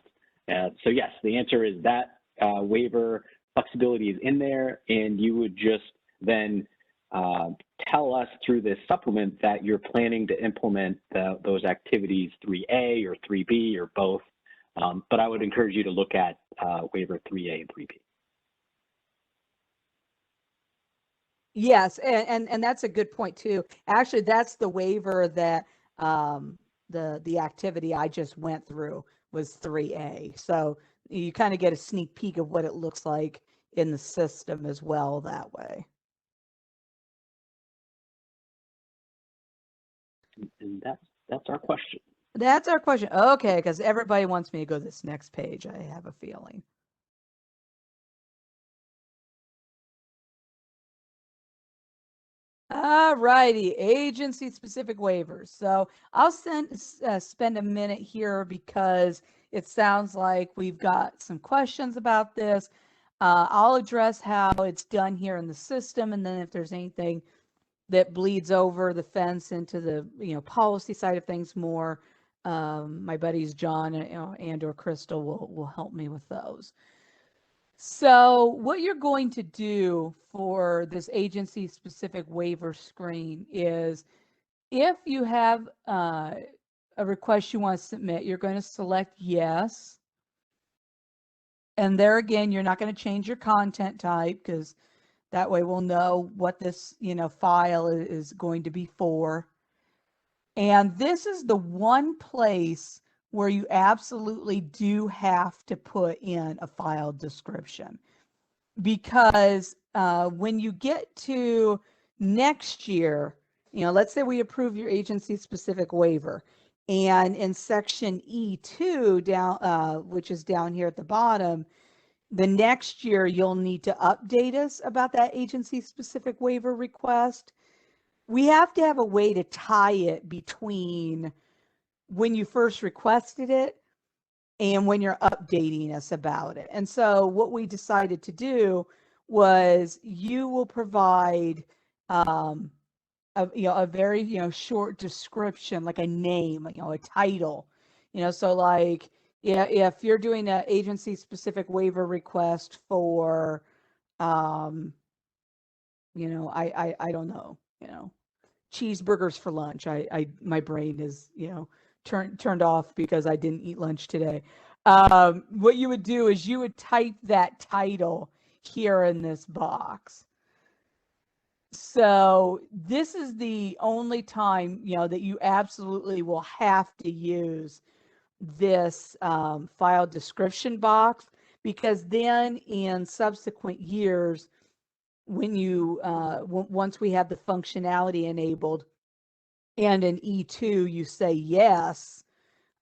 So yes, the answer is that waiver flexibility is in there, and you would just then tell us through this supplement that you're planning to implement those activities 3A or 3B or both. But I would encourage you to look at waiver 3A and 3B. Yes, and that's a good point too. Actually, that's the waiver that the activity I just went through was 3A. So you kind of get a sneak peek of what it looks like in the system as well that way. And that's our question. That's our question. Okay, because everybody wants me to go to this next page, I have a feeling. All righty, agency-specific waivers. So I'll spend a minute here because it sounds like we've got some questions about this. I'll address how it's done here in the system, and then if there's anything that bleeds over the fence into the policy side of things more, my buddies John and or Crystal will help me with those. So what you're going to do for this agency-specific waiver screen is, if you have a request you want to submit, you're going to select yes. And there again, you're not going to change your content type, because that way we'll know what this file is going to be for. And this is the one place where you absolutely do have to put in a file description, because when you get to next year, let's say we approve your agency specific waiver, and in section E2 down, which is down here at the bottom, the next year you'll need to update us about that agency specific waiver request. We have to have a way to tie it between when you first requested it and when you're updating us about it. And so what we decided to do was, you will provide a very short description, like a name, a title, so like, if you're doing an agency specific waiver request for I don't know, cheeseburgers for lunch. My brain is, turned off because I didn't eat lunch today. What you would do is you would type that title here in this box. So this is the only time, that you absolutely will have to use this file description box, because then in subsequent years, when you once we have the functionality enabled, and in E2 you say yes,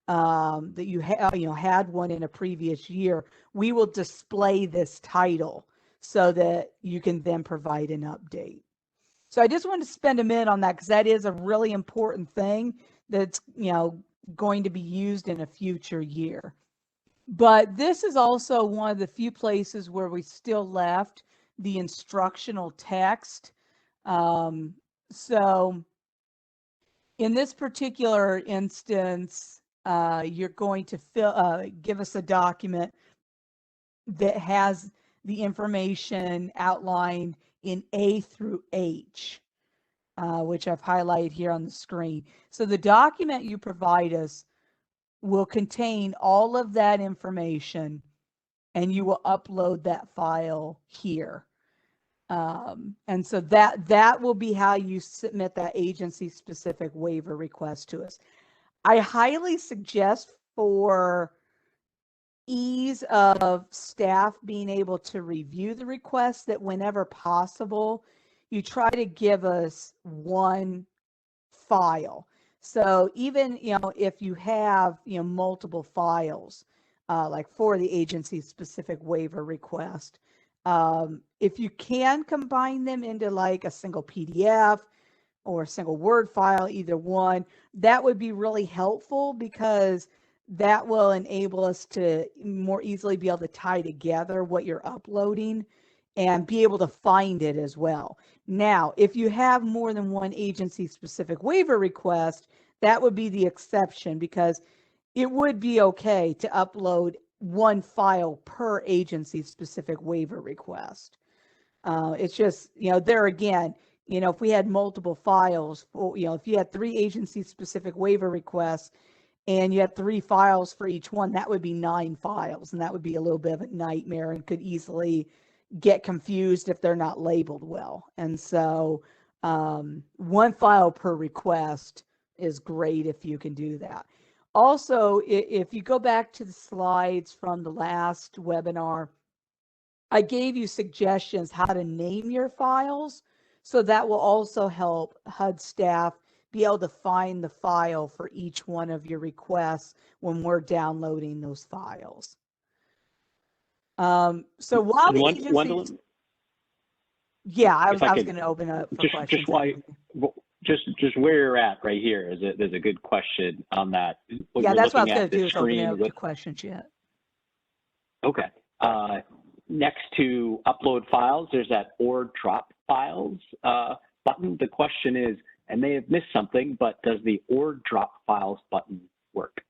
that you had one in a previous year, we will display this title so that you can then provide an update. So I just wanted to spend a minute on that, because that is a really important thing that's going to be used in a future year. But this is also one of the few places where we still left the instructional text. So in this particular instance, you're going to give us a document that has the information outlined in A through H, which I've highlighted here on the screen. So the document you provide us will contain all of that information, and you will upload that file here. And so that will be how you submit that agency specific waiver request to us. I highly suggest, for ease of staff being able to review the request, that whenever possible, you try to give us one file. So even, if you have, multiple files, like for the agency specific waiver request, if you can combine them into like a single PDF or a single Word file, either one, that would be really helpful because that will enable us to more easily be able to tie together what you're uploading and be able to find it as well. Now, if you have more than one agency specific waiver request, that would be the exception because it would be okay to upload one file per agency specific waiver request. It's just, there again, if we had multiple files, if you had 3 agency specific waiver requests and you had 3 files for each one, that would be 9 files. And that would be a little bit of a nightmare and could easily get confused if they're not labeled well. And so 1 file per request is great if you can do that. Also, if you go back to the slides from the last webinar, I gave you suggestions how to name your files. So that will also help HUD staff be able to find the file for each one of your requests when we're downloading those files. So while the agencies, yeah, I was going to open up for questions. Just where you're at right here there's a good question on that. Yeah, that's what I was going to do is open it up to questions yet. Okay. Next to upload files, there's that or drop files button. The question is, I may have missed something, but does the or drop files button work?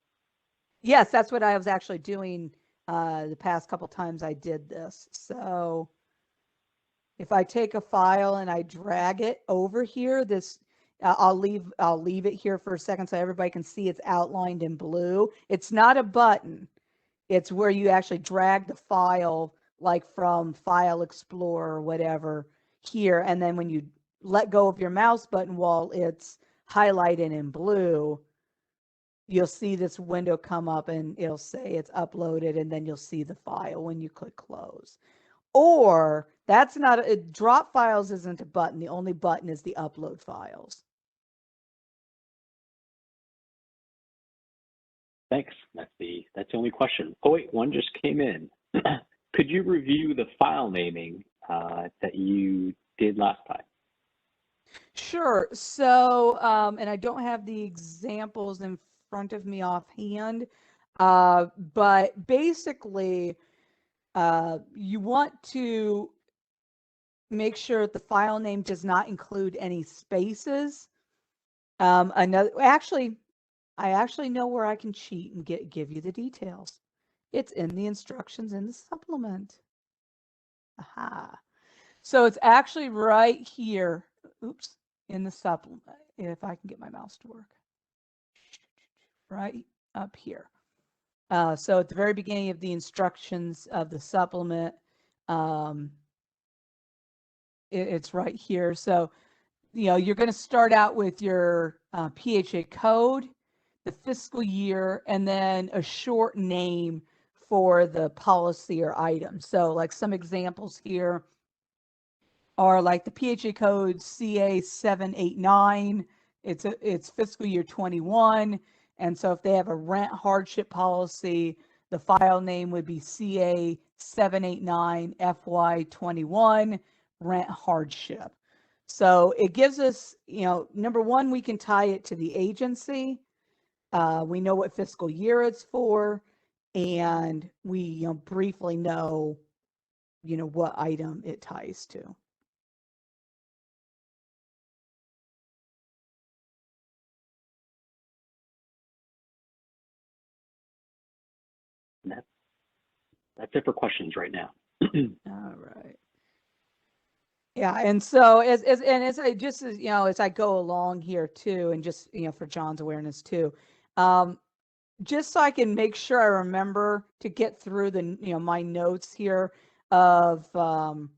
Yes, that's what I was actually doing the past couple times I did this. So if I take a file and I drag it over here, I'll leave it here for a second so everybody can see it's outlined in blue. It's not a button. It's where you actually drag the file like from File Explorer or whatever here. And then when you let go of your mouse button while it's highlighted in blue, you'll see this window come up and it'll say it's uploaded, and then you'll see the file when you click close. Or that's not drop files isn't a button. The only button is the upload files. Thanks. That's the only question. Oh wait, one just came in. Could you review the file naming that you did last time? Sure. So, and I don't have the examples in front of me offhand, but basically, you want to make sure that the file name does not include any spaces. I actually know where I can cheat and give you the details. It's in the instructions in the supplement. Aha. So it's actually right here. Oops, in the supplement. If I can get my mouse to work. Right up here. So at the very beginning of the instructions of the supplement, it's right here. So, you're going to start out with your PHA code, the fiscal year, and then a short name for the policy or item. So like some examples here are like the PHA code CA789. It's fiscal year 21. And so if they have a rent hardship policy, the file name would be CA789 FY21 rent hardship. So it gives us, number one, we can tie it to the agency. We know what fiscal year it's for, and we briefly know, what item it ties to. That's it for questions right now. All right. Yeah, and so as I go along here too, and just for John's awareness too, just so I can make sure I remember to get through the my notes here of the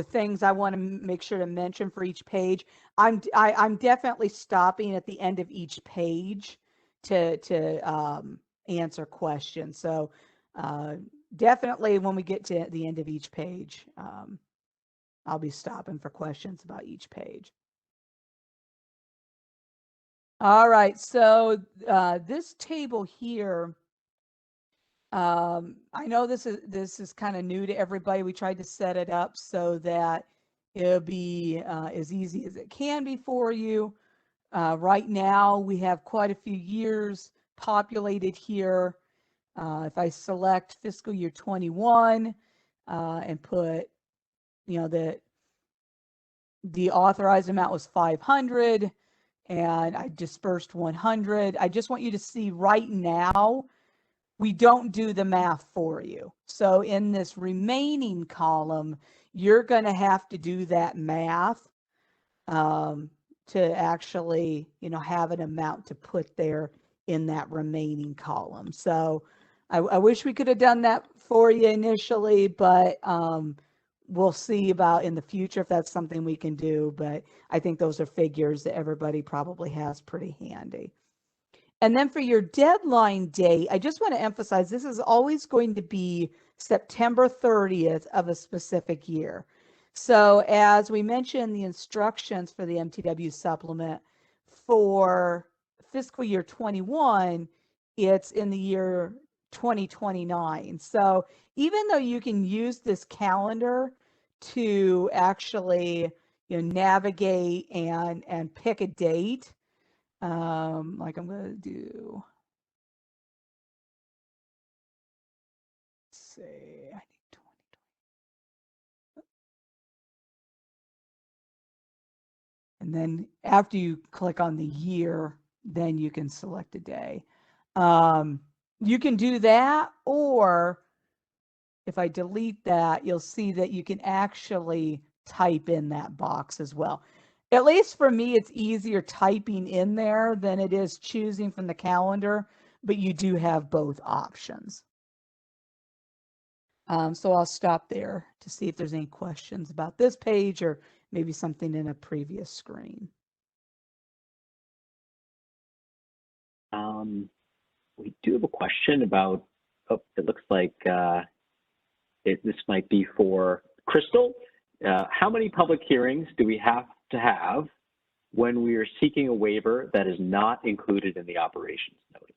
things I want to make sure to mention for each page. I'm definitely stopping at the end of each page to answer questions. So definitely when we get to the end of each page, I'll be stopping for questions about each page. All right, so this table here, I know this is kind of new to everybody. We tried to set it up so that it'll be as easy as it can be for you. Right now, we have quite a few years populated here. If I select fiscal year 21 and put, that the authorized amount was 500 and I dispersed 100. I just want you to see right now, we don't do the math for you. So in this remaining column, you're going to have to do that math to actually, have an amount to put there in that remaining column. So I wish we could have done that for you initially, but we'll see about in the future if that's something we can do. But I think those are figures that everybody probably has pretty handy. And then for your deadline date, I just want to emphasize this is always going to be September 30th of a specific year. So as we mentioned, the instructions for the MTW supplement for fiscal year 21, it's in the year 2029. So even though you can use this calendar to actually navigate and pick a date, like I'm going to do, let's see, I need 2020. And then after you click on the year, then you can select a day. You can do that, or if I delete that, you'll see that you can actually type in that box as well. At least for me, it's easier typing in there than it is choosing from the calendar, but you do have both options. So I'll stop there to see if there's any questions about this page or maybe something in a previous screen. We do have a question about, it looks like this might be for Crystal. How many public hearings do we have to have when we are seeking a waiver that is not included in the operations notice?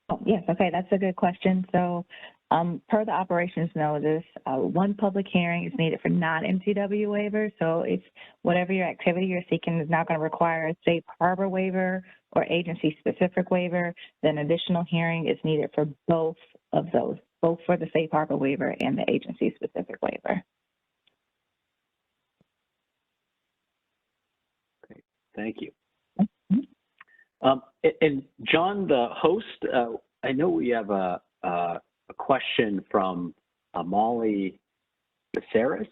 Oh, yes, okay, that's a good question. So per the operations notice, one public hearing is needed for non-MTW waivers. So it's whatever your activity you're seeking is not going to require a safe harbor waiver or agency-specific waiver, then additional hearing is needed for both of those, both for the safe harbor waiver and the agency-specific waiver. Great, thank you. And John, the host, I know we have a question from Molly Becerris.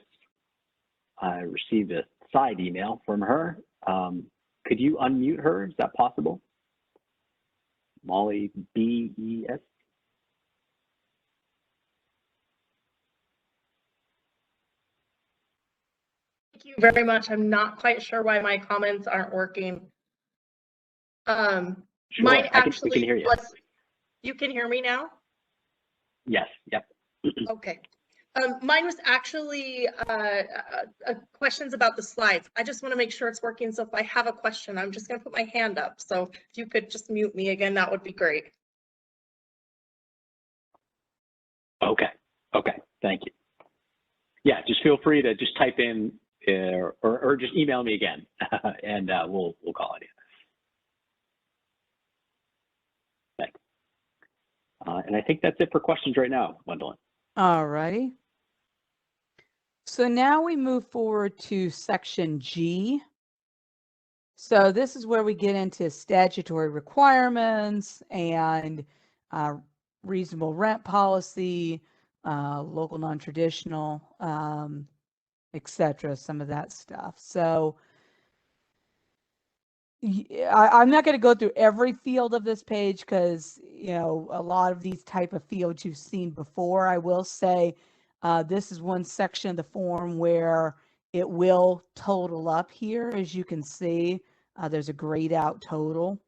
I received a side email from her. Could you unmute her? Is that possible? Molly B-E-S. Thank you very much. I'm not quite sure why my comments aren't working. Sure, mine actually, we can hear you. You can hear me now? Yes, yep. Okay. Mine was actually questions about the slides. I just want to make sure it's working. So if I have a question, I'm just going to put my hand up. So if you could just mute me again, that would be great. Okay, thank you. Yeah, just feel free to just type in or just email me again and we'll call on you. Thanks. And I think that's it for questions right now, Gwendolyn. All righty. So now we move forward to section G. So this is where we get into statutory requirements and reasonable rent policy, local non-traditional, etc., some of that stuff. So I'm not going to go through every field of this page because, a lot of these type of fields you've seen before. I will say this is one section of the form where it will total up here. As you can see, there's a grayed out total.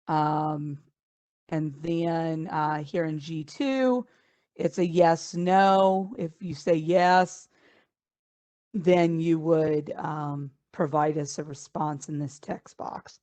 And then here in G2, it's a yes, no. If you say yes, then you would provide us a response in this text box.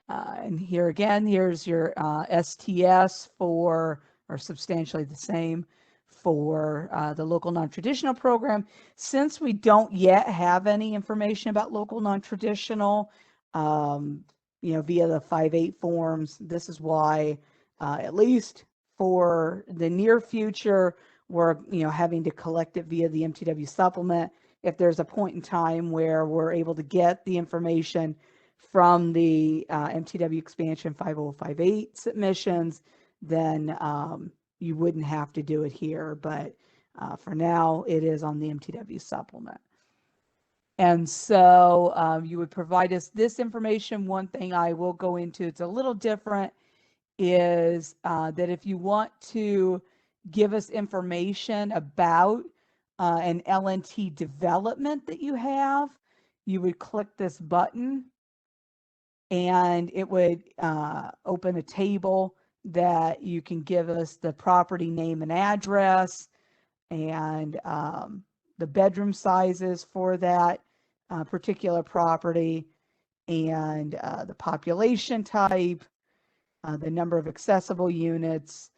And here again, here's your STS for, or substantially the same, for the local non-traditional program. Since we don't yet have any information about local non-traditional, you know, via the 5.8 forms, this is why, at least for the near future, we're, you know, having to collect it via the MTW supplement. If there's a point in time where we're able to get the information from the MTW expansion 5058 submissions, then you wouldn't have to do it here. But for now, it is on the MTW supplement. And so you would provide us this information. One thing I will go into, it's a little different, is that if you want to give us information about an Lnt development that you have, you would click this button and it would open a table that you can give us the property name and address and the bedroom sizes for that particular property, and the population type, the number of accessible units,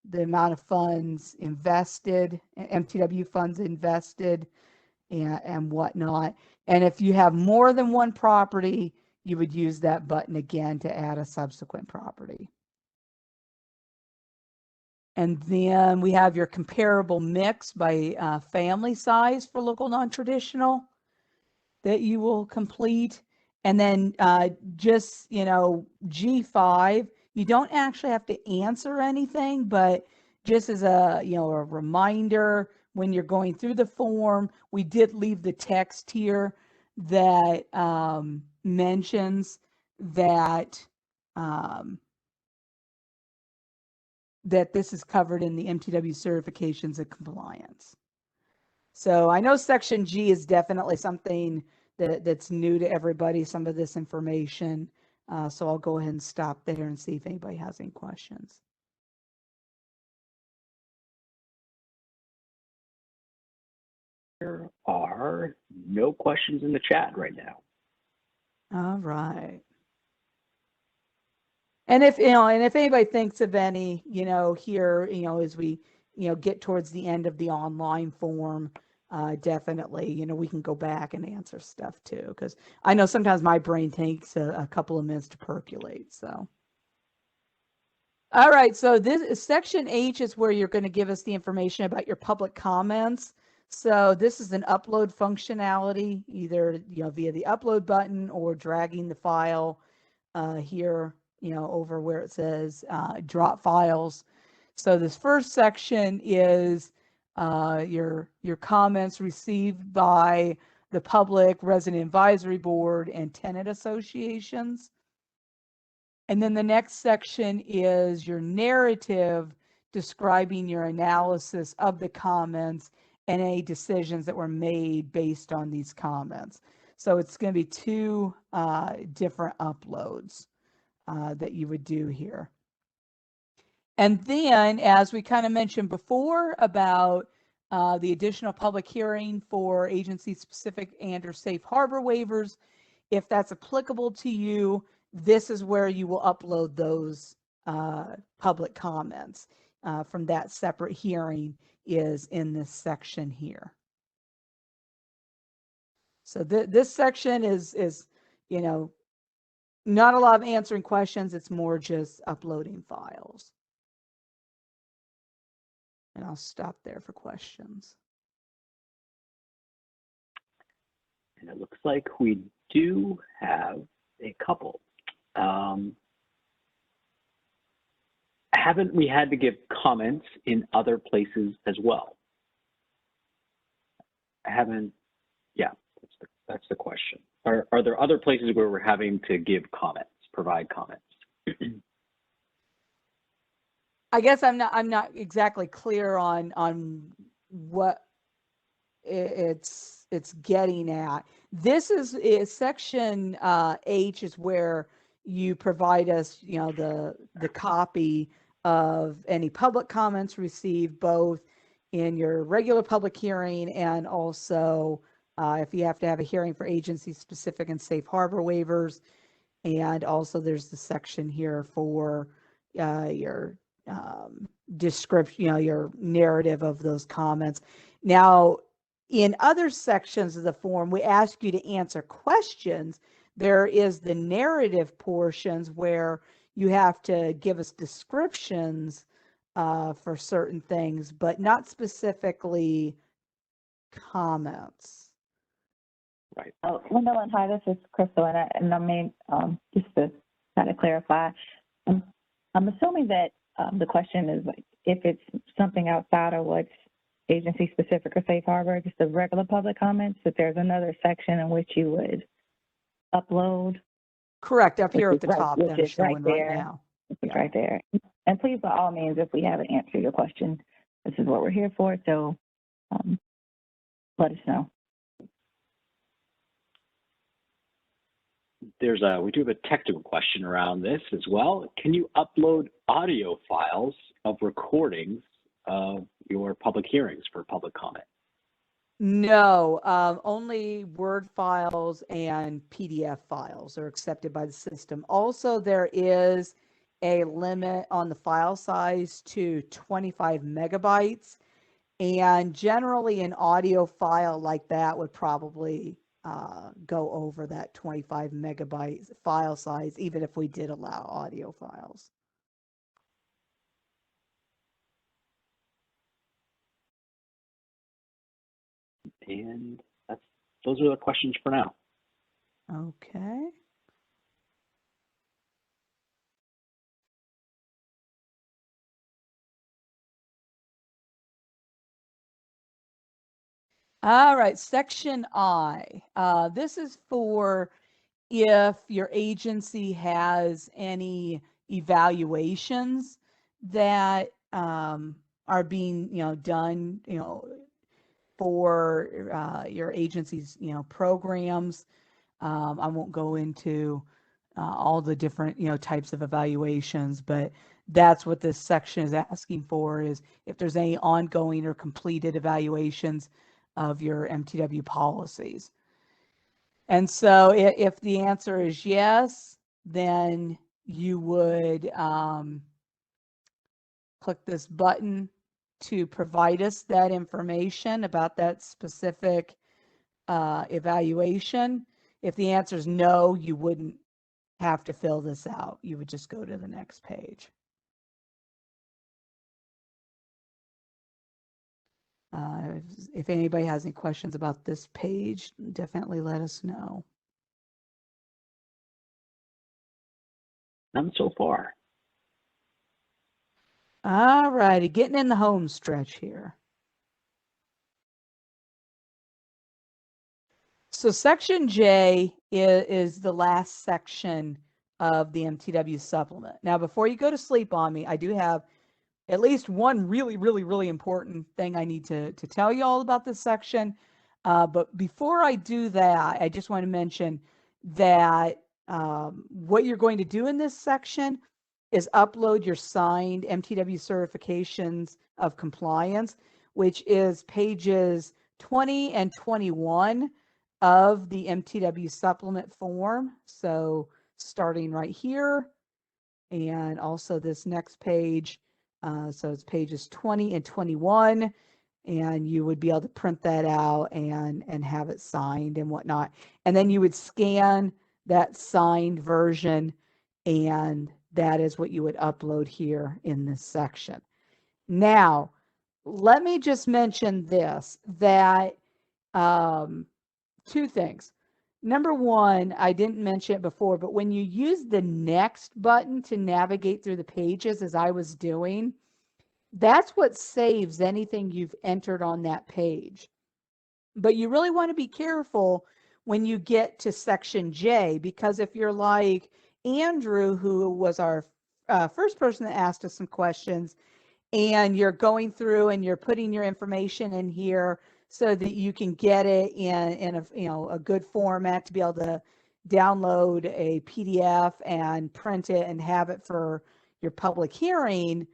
the amount of funds invested, MTW funds invested, and whatnot. And if you have more than one property, you would use that button again to add a subsequent property. And then we have your comparable mix by family size for local non-traditional that you will complete. And then just, you know, G5, you don't actually have to answer anything, but just as a, you know, a reminder, when you're going through the form, we did leave the text here that mentions that that this is covered in the MTW certifications and compliance. So I know section G is definitely something that's new to everybody, some of this information. So I'll go ahead and stop there and see if anybody has any questions. There are no questions in the chat right now. All right. And if, you know, and if anybody thinks of any, you know, here, you know, as we, you know, get towards the end of the online form, definitely, you know, we can go back and answer stuff too, because I know sometimes my brain takes a couple of minutes to percolate. So, all right, so this section H is where you're going to give us the information about your public comments. So this is an upload functionality, either, you know, via the upload button or dragging the file here, you know, over where it says drop files. So this first section is your comments received by the public, resident advisory board, and tenant associations. And then the next section is your narrative describing your analysis of the comments and any decisions that were made based on these comments. So it's going to be two different uploads that you would do here. And then, as we kind of mentioned before about the additional public hearing for agency-specific and or safe harbor waivers, if that's applicable to you, this is where you will upload those public comments from that separate hearing is in this section here. So this section is, you know, not a lot of answering questions. It's more just uploading files. And I'll stop there for questions. And it looks like we do have a couple. Haven't we had to give comments in other places as well? Yeah, that's the question. Are there other places where we're having to give comments, provide comments? I guess I'm not exactly clear on what it's getting at. This is section H is where you provide us, you know, the copy of any public comments received both in your regular public hearing and also if you have to have a hearing for agency-specific and safe harbor waivers. And also there's the section here for your description, your narrative of those comments. Now, in other sections of the form, we ask you to answer questions. There is the narrative portions where you have to give us descriptions for certain things, but not specifically comments. Right. Linda and hi, this is Crystal, and I mean, just to kind of clarify, I'm assuming that the question is like if it's something outside of what's agency specific or safe harbor, just the regular public comments, that there's another section in which you would upload. Correct, up here at the top, which that is is showing right there. right now. It's right there. And please, by all means, if we haven't answered your question, this is what we're here for. So let us know. We do have a technical question around this as well. Can you upload audio files of recordings of your public hearings for public comment? No, only Word files and PDF files are accepted by the system. Also, there is a limit on the file size to 25 megabytes. And generally an audio file like that would probably go over that 25 megabytes file size, even if we did allow audio files. And those are the questions for now. Okay. All right, section I. This is for if your agency has any evaluations that are being, done, for your agency's, programs. I won't go into all the different, types of evaluations, but that's what this section is asking for, is if there's any ongoing or completed evaluations of your MTW policies. And so if the answer is yes, then you would click this button to provide us that information about that specific evaluation. If the answer is no, you wouldn't have to fill this out. You would just go to the next page. If anybody has any questions about this page, definitely let us know. None so far. All righty, getting in the home stretch here. So section J is the last section of the MTW supplement. Now, before you go to sleep on me, I do have at least one really important thing I need to tell you all about this section. But before I do that, I just want to mention that what you're going to do in this section is upload your signed MTW certifications of compliance, which is pages 20 and 21 of the MTW supplement form. So starting right here, and also this next page. So it's pages 20 and 21, and you would be able to print that out and have it signed and whatnot. And then you would scan that signed version, and that is what you would upload here in this section. Now, let me just mention this, that two things. Number one, I didn't mention it before, but when you use the next button to navigate through the pages, as I was doing, that's what saves anything you've entered on that page. But you really want to be careful when you get to section J, because if you're like Andrew, who was our first person that asked us some questions, and you're going through and you're putting your information in here so that you can get it in a good format to be able to download a PDF and print it and have it for your public hearing.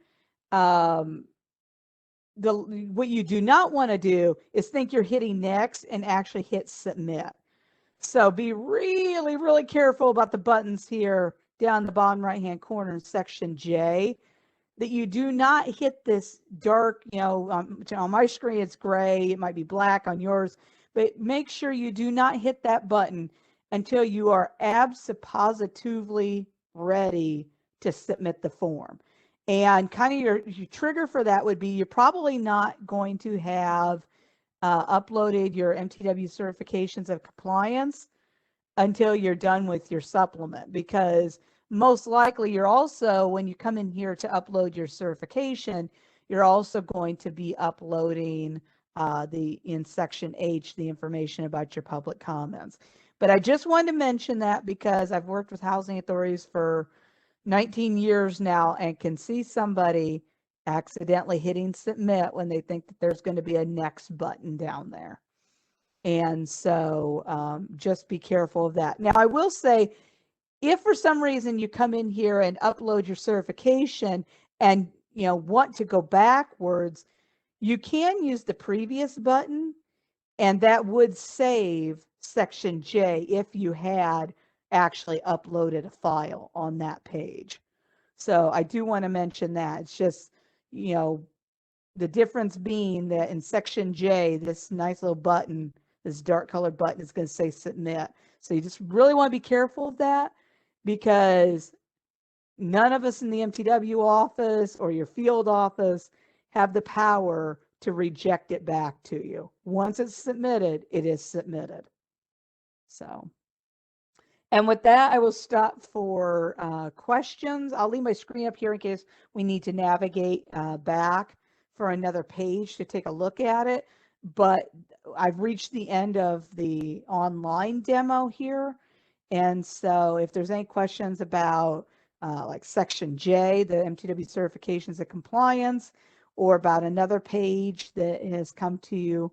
what you do not want to do is think you're hitting next and actually hit submit. So be really, really careful about the buttons here down the bottom right-hand corner in section J, that you do not hit this dark, on my screen it's gray, it might be black on yours, but make sure you do not hit that button until you are positively ready to submit the form. And kind of your trigger for that would be you're probably not going to have uploaded your MTW certifications of compliance until you're done with your supplement, because most likely you're also, when you come in here to upload your certification, you're also going to be uploading in section H, the information about your public comments. But I just wanted to mention that because I've worked with housing authorities for 19 years now and can see somebody accidentally hitting submit when they think that there's going to be a next button down there. And so just be careful of that. Now, I will say, if for some reason you come in here and upload your certification and want to go backwards, you can use the previous button, and that would save section J if you had actually uploaded a file on that page. So I do want to mention that. It's just, the difference being that in section J, this nice little button, this dark colored button, is going to say submit. So you just really want to be careful of that, because none of us in the MTW office or your field office have the power to reject it back to you. Once it's submitted, it is submitted. So, and with that, I will stop for questions. I'll leave my screen up here in case we need to navigate back for another page to take a look at it. But I've reached the end of the online demo here. And so if there's any questions about like section J, the MTW certifications of compliance, or about another page that has come to you,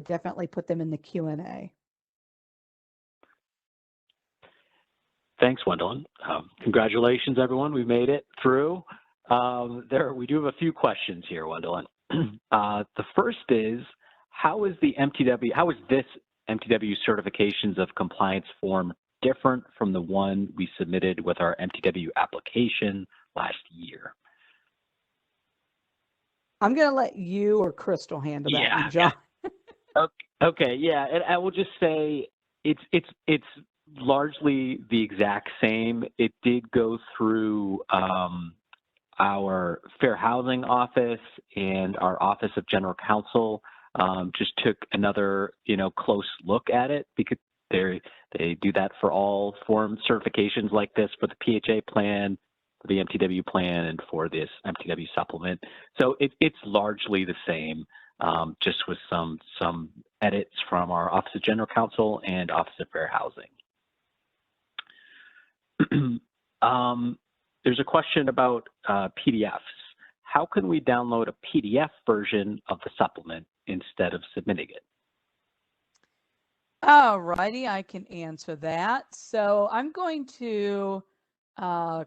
definitely put them in the Q&A. Thanks, Gwendolyn. Congratulations, everyone. We made it through. We do have a few questions here, Gwendolyn. The first is, how is this MTW certifications of compliance form different from the one we submitted with our MTW application last year? I'm going to let you or Crystal handle that one, John. Okay, yeah, and I will just say it's largely the exact same. It did go through our Fair Housing Office, and our Office of General Counsel just took another close look at it, because they do that for all form certifications like this, for the PHA plan, for the MTW plan, and for this MTW supplement. So it's largely the same, just with some edits from our Office of General Counsel and Office of Fair Housing. There's a question about PDFs. How can we download a PDF version of the supplement instead of submitting it? All righty, I can answer that. So I'm going to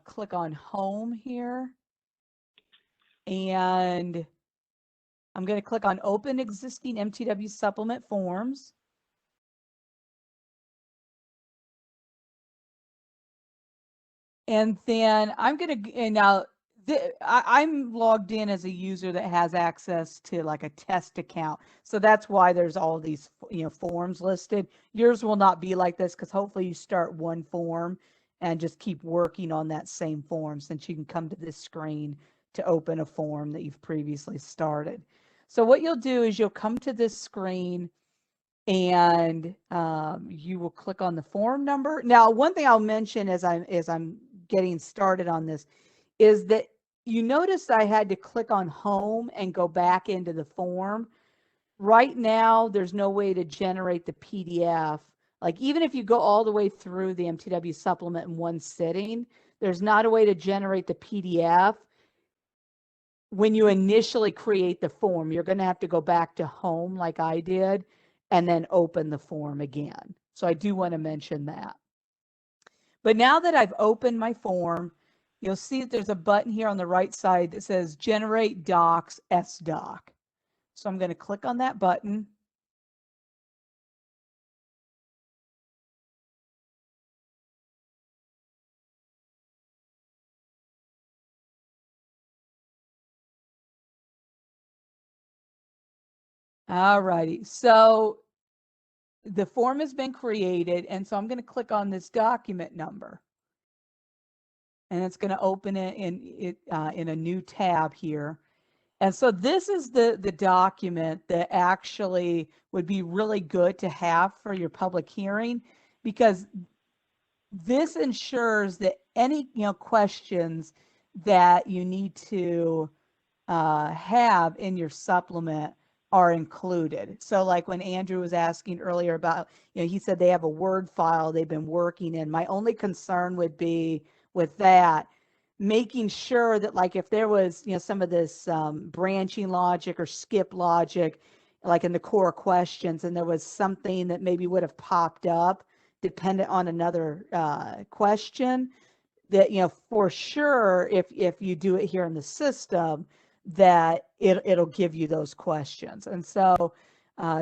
click on Home here, and I'm going to click on Open Existing MTW Supplement Forms. And then I'm going to, and now I'm logged in as a user that has access to like a test account. So that's why there's all these, forms listed. Yours will not be like this, because hopefully you start one form and just keep working on that same form, since you can come to this screen to open a form that you've previously started. So what you'll do is you'll come to this screen, and you will click on the form number. Now, one thing I'll mention as I'm getting started on this is that you notice I had to click on Home and go back into the form. Right now, there's no way to generate the PDF. Like, even if you go all the way through the MTW supplement in one sitting, there's not a way to generate the PDF. When you initially create the form, you're going to have to go back to Home like I did, and then open the form again. So I do want to mention that. But now that I've opened my form, you'll see that there's a button here on the right side that says Generate Docs SDoc. So I'm going to click on that button. All righty. So the form has been created, and so I'm going to click on this document number. And it's going to open it in a new tab here. And so this is the document that actually would be really good to have for your public hearing, because this ensures that any questions that you need to have in your supplement are included. So like when Andrew was asking earlier about, he said they have a Word file they've been working in. My only concern would be with that, making sure that like if there was, some of this branching logic or skip logic, like in the core questions, and there was something that maybe would have popped up dependent on another question, that, for sure, if you do it here in the system, that it'll give you those questions. And so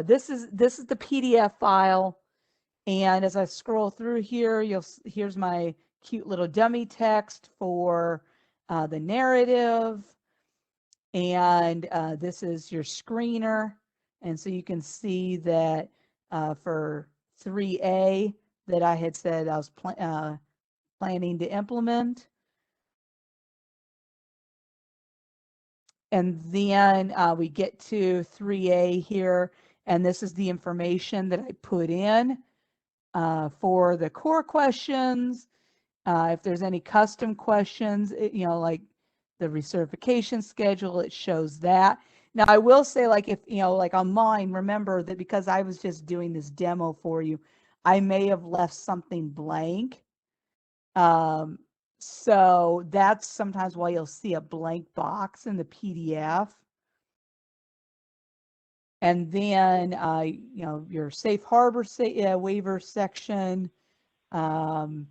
this is the PDF file. And as I scroll through here, here's my cute little dummy text for the narrative. And this is your screener. And so you can see that for 3A that I had said I was planning to implement. And then we get to 3A here, and this is the information that I put in for the core questions. If there's any custom questions, like the recertification schedule, it shows that. Now, I will say, like, if, like on mine, remember that because I was just doing this demo for you, I may have left something blank. So that's sometimes why you'll see a blank box in the PDF. And then, your safe harbor waiver section. And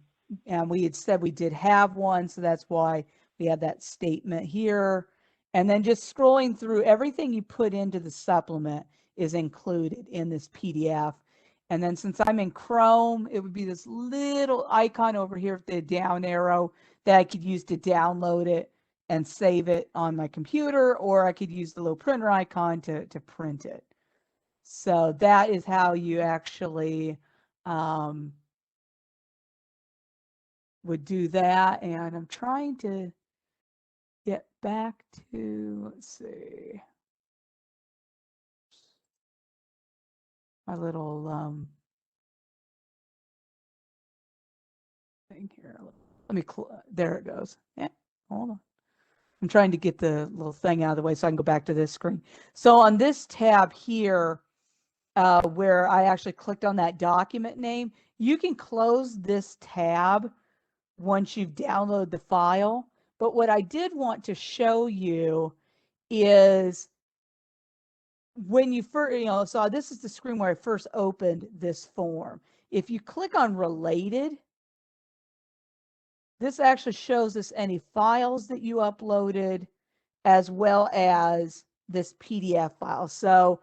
we had said we did have one, so that's why we have that statement here. And then just scrolling through, everything you put into the supplement is included in this PDF. And then since I'm in Chrome, it would be this little icon over here with the down arrow that I could use to download it and save it on my computer, or I could use the little printer icon to print it. So that is how you actually would do that. And I'm trying to get back to, let's see, my little thing here. Let me, there it goes. Yeah, hold on. I'm trying to get the little thing out of the way so I can go back to this screen. So on this tab here, where I actually clicked on that document name, you can close this tab once you've downloaded the file. But what I did want to show you is when you first, so this is the screen where I first opened this form. If you click on related, this actually shows us any files that you uploaded, as well as this PDF file. So,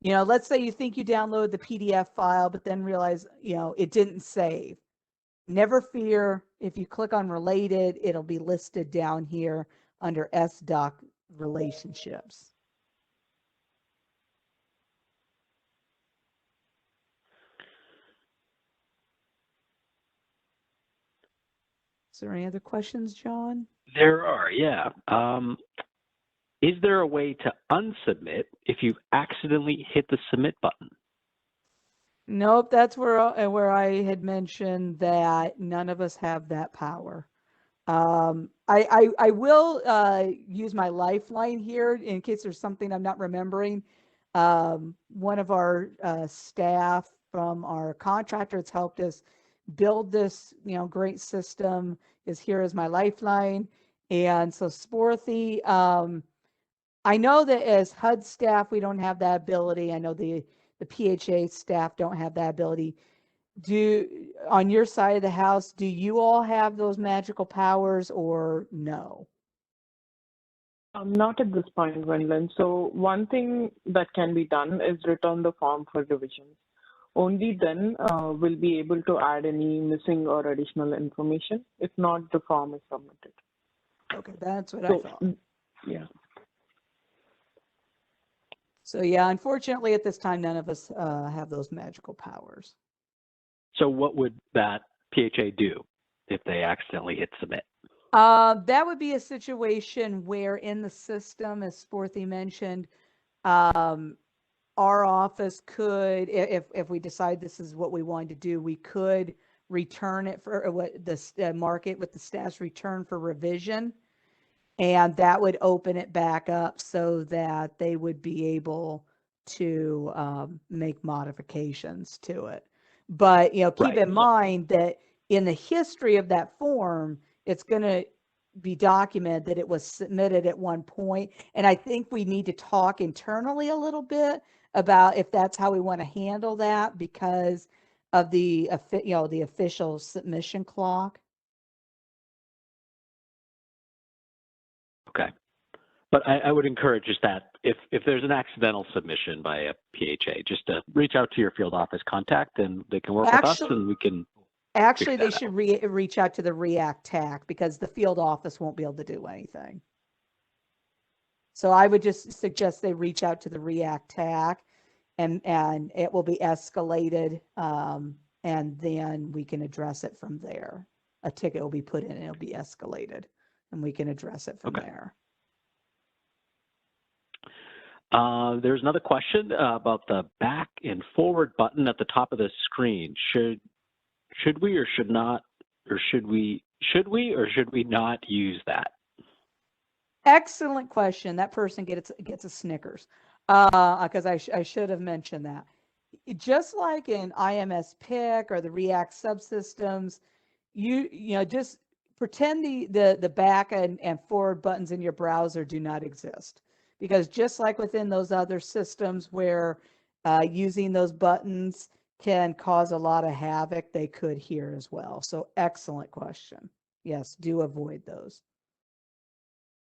let's say you think you download the PDF file, but then realize, it didn't save. Never fear. If you click on related, it'll be listed down here under SDoc relationships. Is there any other questions, John? There are, yeah. Is there a way to unsubmit if you accidentally hit the submit button? Nope, that's where I had mentioned that none of us have that power. I will use my lifeline here in case there's something I'm not remembering. One of our staff from our contractor that's helped us build this great system is here as my lifeline. And so Sporthy, I know that as HUD staff we don't have that ability. I know the PHA staff don't have that ability. On your side of the house, do you all have those magical powers or no? Not at this point, Gwendolyn. So one thing that can be done is return the form for revisions. Only then we'll be able to add any missing or additional information. If not, the form is submitted. Okay, that's what I So, thought. yeah. So yeah, unfortunately at this time, none of us have those magical powers. So what would that PHA do if they accidentally hit submit? That would be a situation where in the system, as Sporthy mentioned, our office could, if we decide this is what we wanted to do, we could return it for what the mark it with the status return for revision. And that would open it back up so that they would be able to make modifications to it. But, you know, keep in mind that in the history of that form, it's going to be documented that it was submitted at one point. And I think we need to talk internally a little bit about if that's how we want to handle that because of the, you know, the official submission clock. Okay. But I would encourage just that if there's an accidental submission by a PHA, just to reach out to your field office contact and they can work with us and we can. Actually, they should reach out to the React TAC because the field office won't be able to do anything. So I would just suggest they reach out to the React TAC and it will be escalated and then we can address it from there. A ticket will be put in and it'll be escalated and we can address it from there. There's another question about the back and forward button at the top of the screen. Should we or should not, or should we or should we not use that? Excellent question. That person gets a Snickers because I should have mentioned that. Just like in IMS PIC or the React subsystems, you know just pretend the back and forward buttons in your browser do not exist. Because just like within those other systems where using those buttons can cause a lot of havoc, they could here as well. So excellent question. Yes, do avoid those.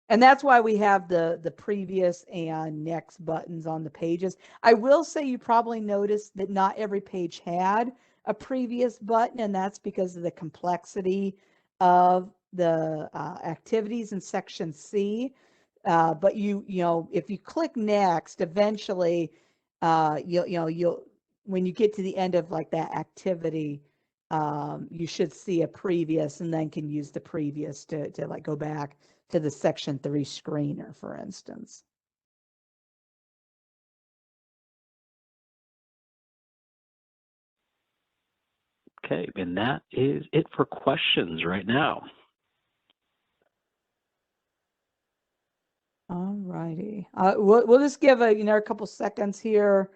And that's why we have the previous and next buttons on the pages. I will say you probably noticed that not every page had a previous button, and that's because of the complexity of the activities in section C. But you know, if you click next, eventually, you'll when you get to the end of like that activity, you should see a previous and then can use the previous to like go back to the section 3 screener, for instance. Okay, and that is it for questions right now. All righty. We'll just give a couple seconds here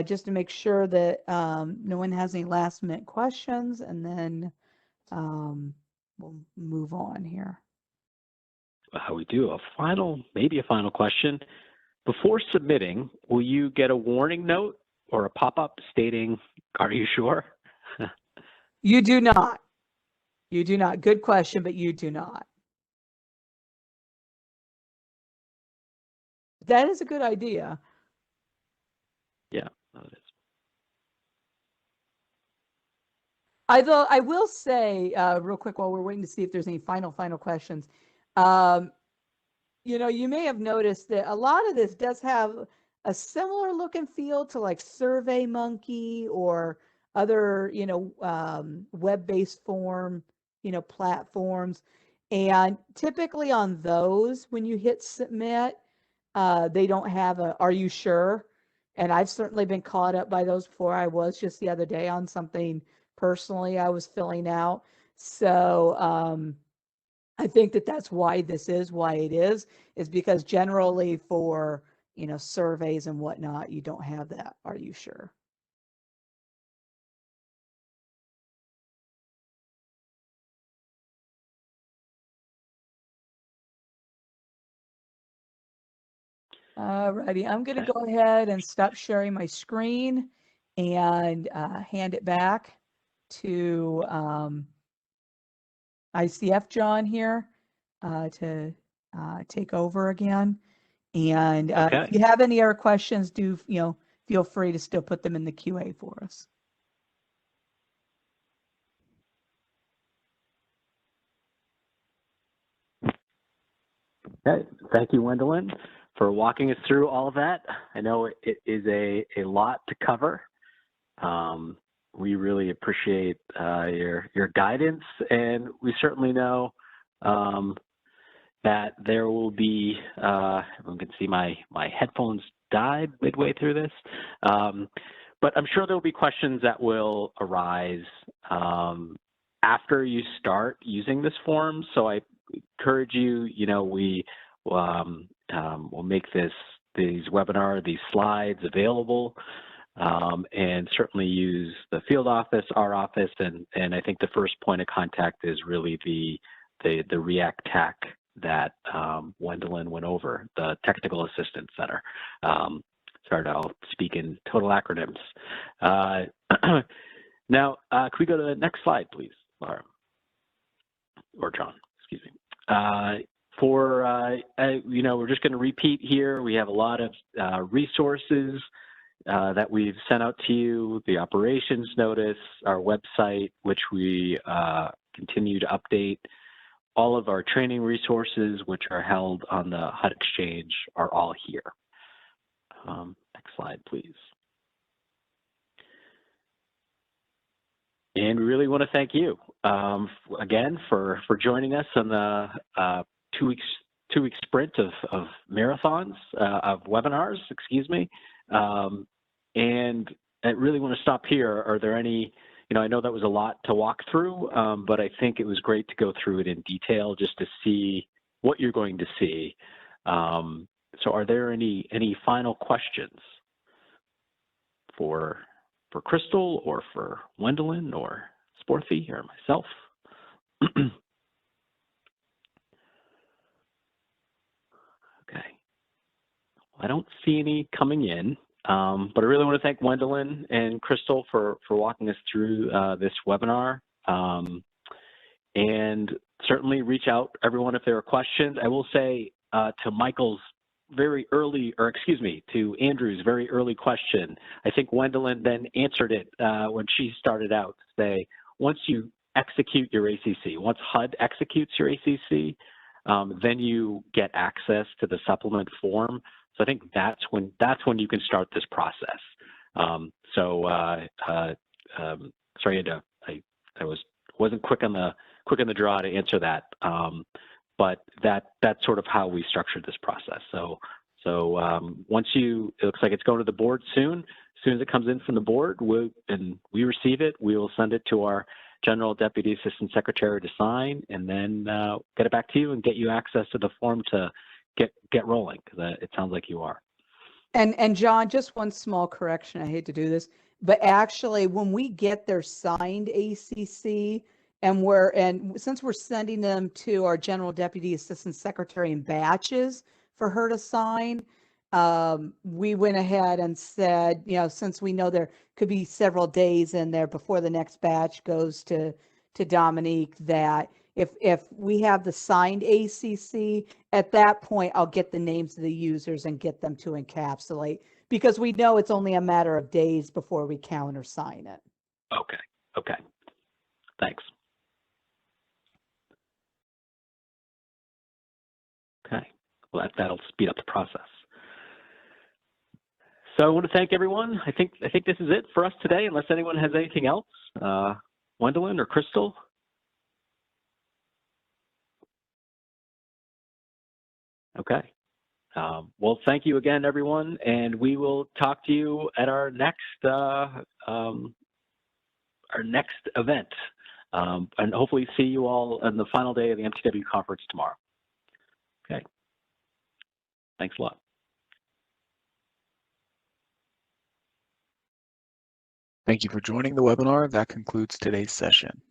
just to make sure that no one has any last minute questions, and then we'll move on here. How we do maybe a final question. Before submitting, will you get a warning note or a pop-up stating, "Are you sure?" You do not. You do not. Good question, but you do not. That is a good idea. Yeah, that is. I will say real quick while we're waiting to see if there's any final questions. You know, you may have noticed that a lot of this does have a similar look and feel to like SurveyMonkey or other, web-based form, platforms. And typically on those, when you hit submit, they don't have a, "Are you sure?" And I've certainly been caught up by those before. I was just the other day on something personally I was filling out. So I think that's why this is why it is because generally for, surveys and whatnot, you don't have that. "Are you sure?" All righty, I'm going to go ahead and stop sharing my screen and hand it back to ICF John here to take over again. And Okay. if you have any other questions, do feel free to still put them in the QA for us. Okay. Thank you, Wendelin, for walking us through all of that. I know it is a lot to cover. We really appreciate your guidance, and we certainly know that there will be, everyone can see my headphones died midway through this, but I'm sure there will be questions that will arise after you start using this form. So I encourage you, we'll make these slides available, and certainly use the field office, our office, and I think the first point of contact is really the React Tech that Wendelin went over, the Technical Assistance Center. Sorry, I'll speak in total acronyms. Now, can we go to the next slide, please, Laura? Or John, excuse me. We're just going to repeat here. We have a lot of resources that we've sent out to you, the operations notice, our website, which we continue to update. All of our training resources, which are held on the HUD Exchange, are all here. Next slide, please. And we really want to thank you again for joining us on the two-week sprint of marathons, of webinars, excuse me. And I really want to stop here. Are there any, I know that was a lot to walk through, but I think it was great to go through it in detail just to see what you're going to see. So are there any final questions for Crystal or for Wendelin or Sporthy or myself? Okay. I don't see any coming in, but I really want to thank Wendelin and Crystal for walking us through this webinar. And certainly reach out, everyone, if there are questions. I will say to Michael's very early, or excuse me, to Andrew's very early question, I think Wendelin then answered it when she started out to say, once you execute your ACC, once HUD executes your ACC, then you get access to the supplement form. So I think that's when you can start this process. Sorry, I wasn't quick on the draw to answer that, but that's sort of how we structured this process. So once it looks like it's going to the board soon. As soon as it comes in from the board, and we receive it, we will send it to our General Deputy Assistant Secretary to sign, and then get it back to you and get you access to the form to get rolling, because it sounds like you are. And John, just one small correction. I hate to do this, but actually, when we get their signed ACC, and since we're sending them to our General Deputy Assistant Secretary in batches for her to sign, we went ahead and said, since we know there could be several days in there before the next batch goes to Dominique, that if we have the signed ACC, at that point, I'll get the names of the users and get them to encapsulate, because we know it's only a matter of days before we countersign it. Okay. Thanks. Okay. Well, that'll speed up the process. So I want to thank everyone. I think this is it for us today, unless anyone has anything else. Wendelin or Crystal? Okay. Well, thank you again, everyone, and we will talk to you at our next event, and hopefully see you all on the final day of the MTW conference tomorrow. Okay. Thanks a lot. Thank you for joining the webinar. That concludes today's session.